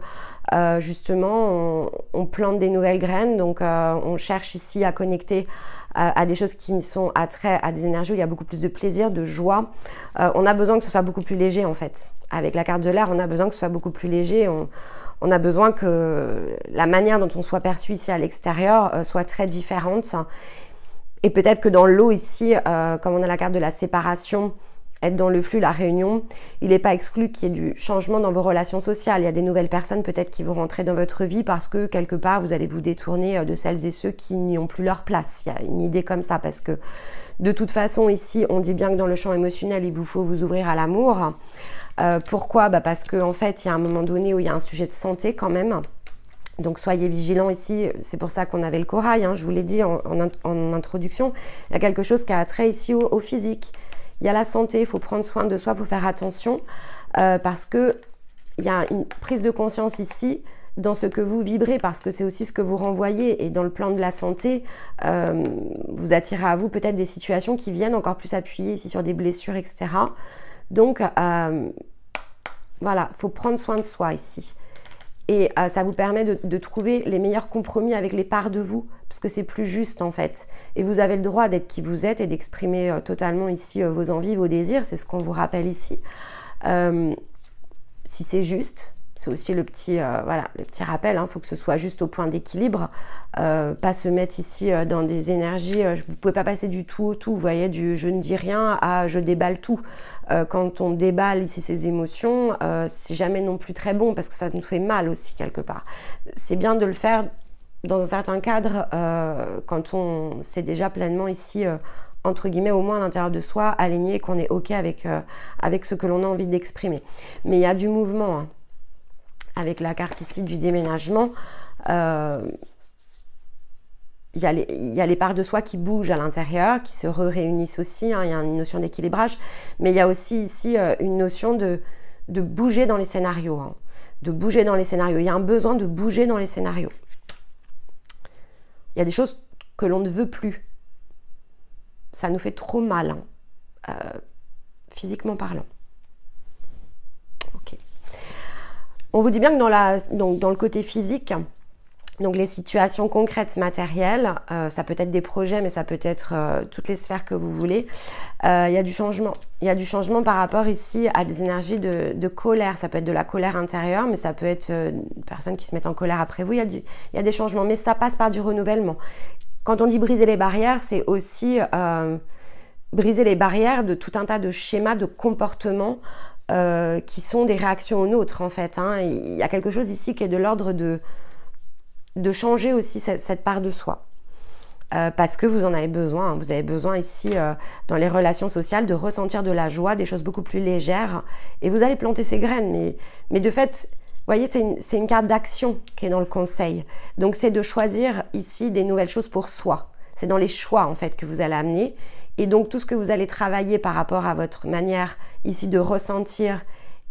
justement, on plante des nouvelles graines. Donc on cherche ici à connecter à des choses qui sont attraits à des énergies où il y a beaucoup plus de plaisir, de joie. On a besoin que ce soit beaucoup plus léger en fait. Avec la carte de l'air, on a besoin que ce soit beaucoup plus léger. On a besoin que la manière dont on soit perçu ici à l'extérieur soit très différente. Et peut-être que dans l'eau ici, comme on a la carte de la séparation, être dans le flux, la réunion, il n'est pas exclu qu'il y ait du changement dans vos relations sociales. Il y a des nouvelles personnes peut-être qui vont rentrer dans votre vie parce que quelque part, vous allez vous détourner de celles et ceux qui n'y ont plus leur place. Il y a une idée comme ça parce que de toute façon, ici, on dit bien que dans le champ émotionnel, il vous faut vous ouvrir à l'amour. Pourquoi ? Parce qu'en fait, il y a un moment donné où il y a un sujet de santé quand même. Donc soyez vigilants ici, c'est pour ça qu'on avait le corail, hein, je vous l'ai dit en introduction. Il y a quelque chose qui a trait ici au physique. Il y a la santé, il faut prendre soin de soi, il faut faire attention parce qu'il y a une prise de conscience ici dans ce que vous vibrez parce que c'est aussi ce que vous renvoyez. Et dans le plan de la santé, vous attirez à vous peut-être des situations qui viennent encore plus appuyer ici sur des blessures, etc. Donc voilà, il faut prendre soin de soi ici. Et ça vous permet de trouver les meilleurs compromis avec les parts de vous, parce que c'est plus juste en fait. Et vous avez le droit d'être qui vous êtes et d'exprimer totalement ici vos envies, vos désirs, c'est ce qu'on vous rappelle ici. Si c'est juste, c'est aussi le petit, voilà, le petit rappel, hein, faut que ce soit juste au point d'équilibre, pas se mettre ici dans des énergies, vous ne pouvez pas passer du tout au tout, vous voyez, du je ne dis rien à je déballe tout. Quand on déballe ici ses émotions, c'est jamais non plus très bon parce que ça nous fait mal aussi quelque part. C'est bien de le faire dans un certain cadre, quand on s'est déjà pleinement ici, entre guillemets, au moins à l'intérieur de soi, aligné, qu'on est OK avec, avec ce que l'on a envie d'exprimer. Mais il y a du mouvement, hein. Avec la carte ici du déménagement, il y a les parts de soi qui bougent à l'intérieur, qui se réunissent aussi, hein, il y a une notion d'équilibrage, mais il y a aussi ici une notion de bouger dans les scénarios, hein, de bouger dans les scénarios. Il y a un besoin de bouger dans les scénarios. Il y a des choses que l'on ne veut plus. Ça nous fait trop mal, hein, physiquement parlant. Ok. On vous dit bien que dans le côté physique, donc les situations concrètes, matérielles, ça peut être des projets, mais ça peut être toutes les sphères que vous voulez. Il y a du changement. Il y a du changement par rapport ici à des énergies de colère. Ça peut être de la colère intérieure, mais ça peut être une personne qui se met en colère après vous. Il y a des changements, mais ça passe par du renouvellement. Quand on dit briser les barrières, c'est aussi briser les barrières de tout un tas de schémas, de comportements qui sont des réactions aux nôtres, en fait, hein. Il y a quelque chose ici qui est de l'ordre de changer aussi cette part de soi. Parce que vous en avez besoin, hein. Vous avez besoin ici, dans les relations sociales, de ressentir de la joie, des choses beaucoup plus légères. Et vous allez planter ces graines. Mais de fait, vous voyez, c'est une carte d'action qui est dans le conseil. Donc, c'est de choisir ici des nouvelles choses pour soi. C'est dans les choix, en fait, que vous allez amener. Et donc, tout ce que vous allez travailler par rapport à votre manière ici de ressentir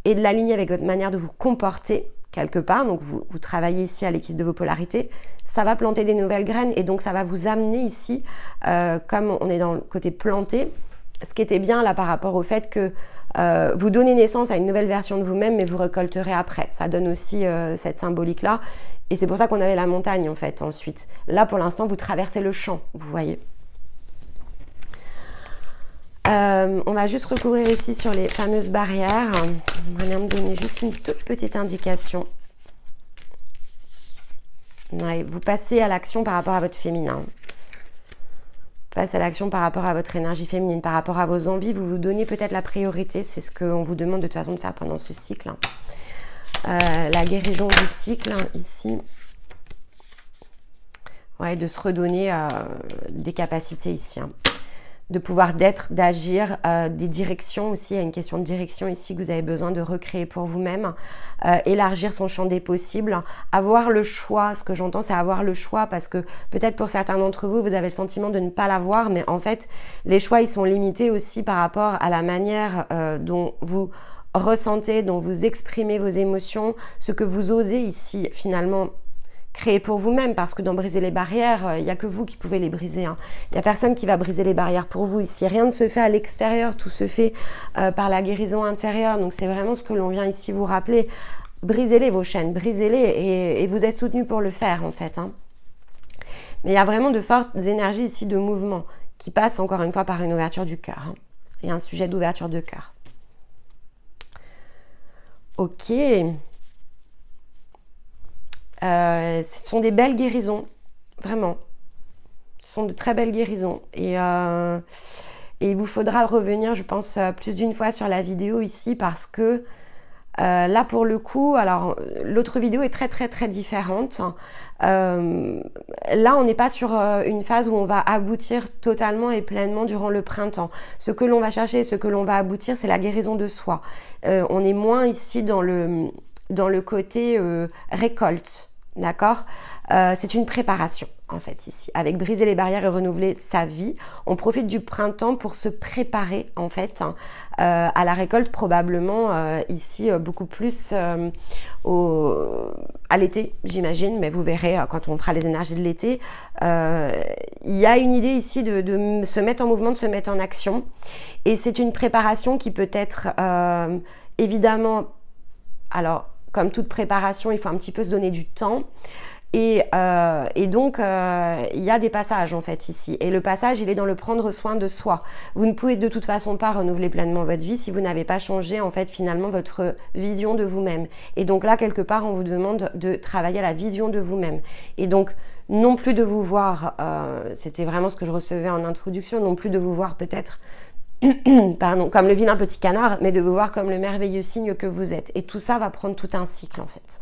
et de l'aligner avec votre manière de vous comporter, quelque part, donc vous travaillez ici à l'équilibre de vos polarités, ça va planter des nouvelles graines et donc ça va vous amener ici, comme on est dans le côté planté, ce qui était bien là par rapport au fait que vous donnez naissance à une nouvelle version de vous-même, mais vous récolterez après. Ça donne aussi cette symbolique-là et c'est pour ça qu'on avait la montagne en fait ensuite. Là pour l'instant vous traversez le champ, vous voyez. On va juste recouvrir ici sur les fameuses barrières. On va me donner juste une toute petite indication. Ouais, vous passez à l'action par rapport à votre féminin. Passez à l'action par rapport à votre énergie féminine, par rapport à vos envies. Vous vous donnez peut-être la priorité. C'est ce qu'on vous demande de toute façon de faire pendant ce cycle. La guérison du cycle, ici. Ouais, de se redonner des capacités ici. De pouvoir d'être, d'agir, des directions aussi. Il y a une question de direction ici que vous avez besoin de recréer pour vous-même. Élargir son champ des possibles. Avoir le choix, ce que j'entends, c'est avoir le choix parce que peut-être pour certains d'entre vous, vous avez le sentiment de ne pas l'avoir, mais en fait, les choix, ils sont limités aussi par rapport à la manière dont vous ressentez, dont vous exprimez vos émotions, ce que vous osez ici, finalement, créer pour vous-même, parce que dans briser les barrières, il n'y a que vous qui pouvez les briser, hein. Il n'y a personne qui va briser les barrières pour vous ici. Rien ne se fait à l'extérieur, tout se fait par la guérison intérieure. Donc c'est vraiment ce que l'on vient ici vous rappeler. Brisez-les vos chaînes, brisez-les et vous êtes soutenus pour le faire en fait, hein. Mais il y a vraiment de fortes énergies ici de mouvement qui passent encore une fois par une ouverture du cœur, hein. Et un sujet d'ouverture de cœur. Ok. Ce sont des belles guérisons, vraiment. Ce sont de très belles guérisons. Et il vous faudra revenir, je pense, plus d'une fois sur la vidéo ici parce que là, pour le coup, alors l'autre vidéo est très, très, très différente. Là, on n'est pas sur une phase où on va aboutir totalement et pleinement durant le printemps. Ce que l'on va chercher, ce que l'on va aboutir, c'est la guérison de soi. On est moins ici dans le côté récolte. D'accord, c'est une préparation en fait ici. Avec briser les barrières et renouveler sa vie, on profite du printemps pour se préparer en fait à la récolte probablement ici beaucoup plus à l'été j'imagine, mais vous verrez quand on fera les énergies de l'été. Il y a une idée ici de se mettre en mouvement, de se mettre en action et c'est une préparation qui peut être évidemment, alors comme toute préparation, il faut un petit peu se donner du temps. Et donc, il y a des passages en fait ici. Et le passage, il est dans le prendre soin de soi. Vous ne pouvez de toute façon pas renouveler pleinement votre vie si vous n'avez pas changé en fait finalement votre vision de vous-même. Et donc là, quelque part, on vous demande de travailler à la vision de vous-même. Et donc, non plus de vous voir, c'était vraiment ce que je recevais en introduction, non plus de vous voir peut-être pardon, comme le vilain petit canard, mais de vous voir comme le merveilleux signe que vous êtes. Et tout ça va prendre tout un cycle en fait.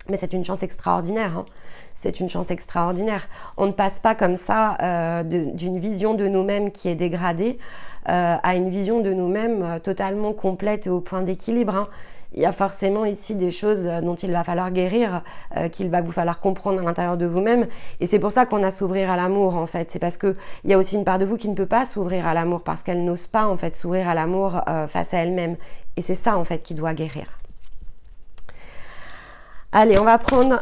Mais c'est une chance extraordinaire, hein. C'est une chance extraordinaire. On ne passe pas comme ça d'une vision de nous-mêmes qui est dégradée à une vision de nous-mêmes totalement complète et au point d'équilibre, hein. Il y a forcément ici des choses dont il va falloir guérir, qu'il va vous falloir comprendre à l'intérieur de vous-même. Et c'est pour ça qu'on a s'ouvrir à l'amour, en fait. C'est parce qu'il y a aussi une part de vous qui ne peut pas s'ouvrir à l'amour parce qu'elle n'ose pas, en fait, s'ouvrir à l'amour face à elle-même. Et c'est ça, en fait, qui doit guérir. Allez, on va prendre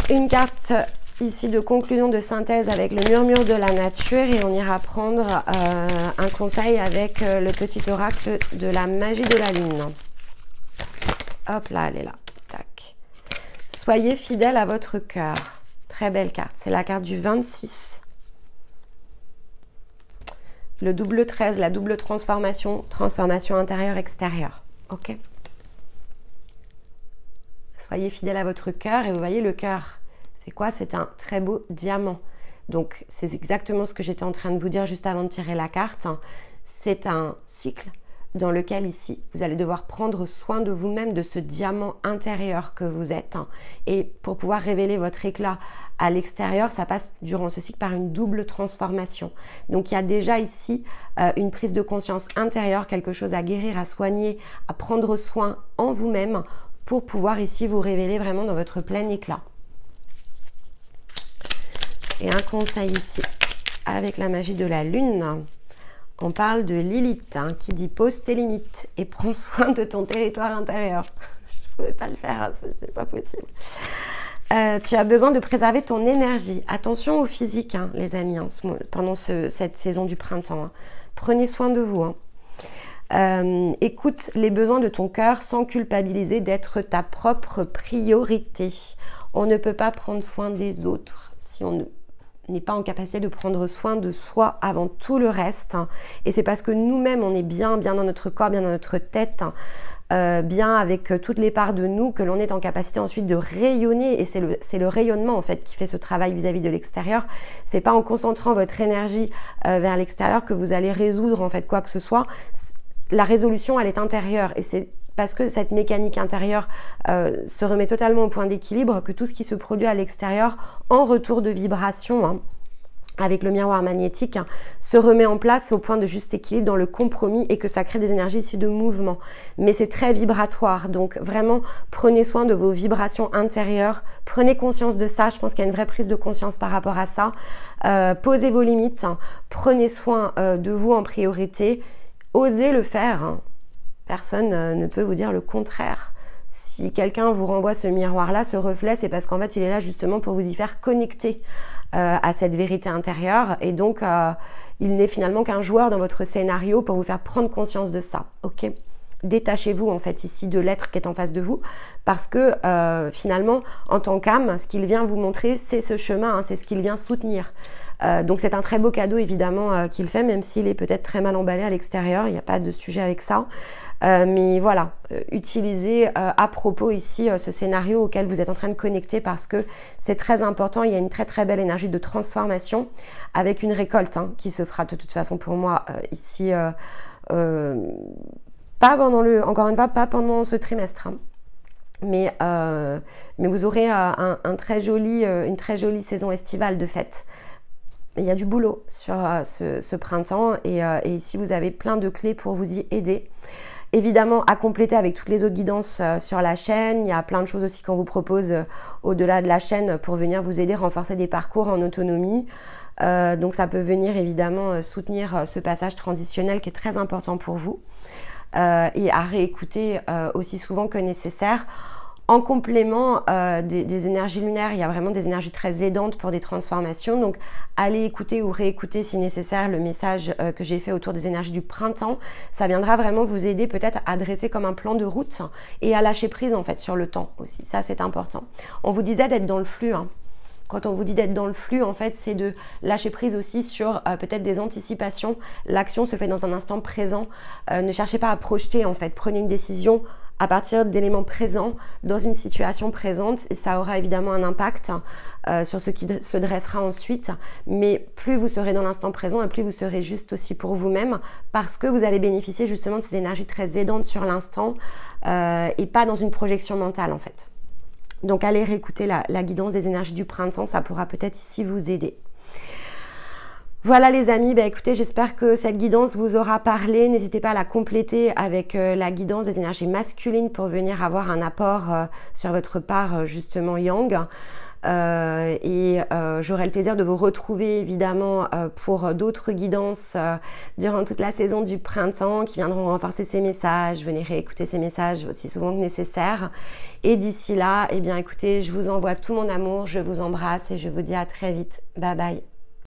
une carte ici de conclusion, de synthèse avec le murmure de la nature et on ira prendre un conseil avec le petit oracle de la magie de la lune. Hop là, elle est là. Tac. Soyez fidèle à votre cœur. Très belle carte. C'est la carte du 26. Le double 13, la double transformation. Transformation intérieure-extérieure. Ok. Soyez fidèle à votre cœur. Et vous voyez, le cœur, c'est quoi? C'est un très beau diamant. Donc, c'est exactement ce que j'étais en train de vous dire juste avant de tirer la carte. C'est un cycle dans lequel ici, vous allez devoir prendre soin de vous-même, de ce diamant intérieur que vous êtes. Et pour pouvoir révéler votre éclat à l'extérieur, ça passe durant ce cycle par une double transformation. Donc il y a déjà ici une prise de conscience intérieure, quelque chose à guérir, à soigner, à prendre soin en vous-même pour pouvoir ici vous révéler vraiment dans votre plein éclat. Et un conseil ici avec la magie de la lune. On parle de Lilith qui dit pose tes limites et prends soin de ton territoire intérieur. Je ne pouvais pas le faire, c'est pas possible. Tu as besoin de préserver ton énergie. Attention au physique, les amis, pendant cette saison du printemps. Prenez soin de vous. Écoute les besoins de ton cœur sans culpabiliser d'être ta propre priorité. On ne peut pas prendre soin des autres si on n'est pas en capacité de prendre soin de soi avant tout le reste. Et c'est parce que nous-mêmes, on est bien dans notre corps, bien dans notre tête, bien avec toutes les parts de nous, que l'on est en capacité ensuite de rayonner. Et c'est le rayonnement en fait qui fait ce travail vis-à-vis de l'extérieur. C'est pas en concentrant votre énergie vers l'extérieur que vous allez résoudre en fait quoi que ce soit. La résolution, elle est intérieure. Et c'est parce que cette mécanique intérieure se remet totalement au point d'équilibre que tout ce qui se produit à l'extérieur en retour de vibration, avec le miroir magnétique, se remet en place au point de juste équilibre dans le compromis et que ça crée des énergies ici de mouvement. Mais c'est très vibratoire, donc vraiment prenez soin de vos vibrations intérieures, prenez conscience de ça, je pense qu'il y a une vraie prise de conscience par rapport à ça. Posez vos limites, prenez soin de vous en priorité, osez le faire. Personne ne peut vous dire le contraire. Si quelqu'un vous renvoie ce miroir-là, ce reflet, c'est parce qu'en fait, il est là justement pour vous y faire connecter à cette vérité intérieure. Et donc, il n'est finalement qu'un joueur dans votre scénario pour vous faire prendre conscience de ça. Ok ? Détachez-vous en fait ici de l'être qui est en face de vous parce que finalement, en tant qu'âme, ce qu'il vient vous montrer, c'est ce chemin, c'est ce qu'il vient soutenir. Donc c'est un très beau cadeau évidemment qu'il fait, même s'il est peut-être très mal emballé à l'extérieur, il n'y a pas de sujet avec ça. Mais voilà, utilisez à propos ici ce scénario auquel vous êtes en train de connecter parce que c'est très important. Il y a une très très belle énergie de transformation avec une récolte qui se fera de toute façon pour moi ici, pas pendant encore une fois, pas pendant ce trimestre. Mais vous aurez une très jolie saison estivale de fête. Il y a du boulot sur ce printemps et ici vous avez plein de clés pour vous y aider. Évidemment, à compléter avec toutes les autres guidances sur la chaîne. Il y a plein de choses aussi qu'on vous propose au-delà de la chaîne pour venir vous aider, renforcer des parcours en autonomie. Donc ça peut venir évidemment soutenir ce passage transitionnel qui est très important pour vous et à réécouter aussi souvent que nécessaire. En complément des énergies lunaires, il y a vraiment des énergies très aidantes pour des transformations. Donc, allez écouter ou réécouter si nécessaire le message que j'ai fait autour des énergies du printemps. Ça viendra vraiment vous aider peut-être à dresser comme un plan de route et à lâcher prise en fait sur le temps aussi. Ça, c'est important. On vous disait d'être dans le flux. Quand on vous dit d'être dans le flux, en fait, c'est de lâcher prise aussi sur peut-être des anticipations. L'action se fait dans un instant présent. Ne cherchez pas à projeter en fait. Prenez une décision à partir d'éléments présents dans une situation présente et ça aura évidemment un impact sur ce qui se dressera ensuite, mais plus vous serez dans l'instant présent et plus vous serez juste aussi pour vous-même parce que vous allez bénéficier justement de ces énergies très aidantes sur l'instant et pas dans une projection mentale en fait. Donc allez réécouter la guidance des énergies du printemps, ça pourra peut-être ici vous aider. Voilà les amis, écoutez, j'espère que cette guidance vous aura parlé. N'hésitez pas à la compléter avec la guidance des énergies masculines pour venir avoir un apport sur votre part justement yang. J'aurai le plaisir de vous retrouver évidemment pour d'autres guidances durant toute la saison du printemps qui viendront renforcer ces messages. Venez réécouter ces messages aussi souvent que nécessaire. Et d'ici là, écoutez, je vous envoie tout mon amour, je vous embrasse et je vous dis à très vite. Bye bye.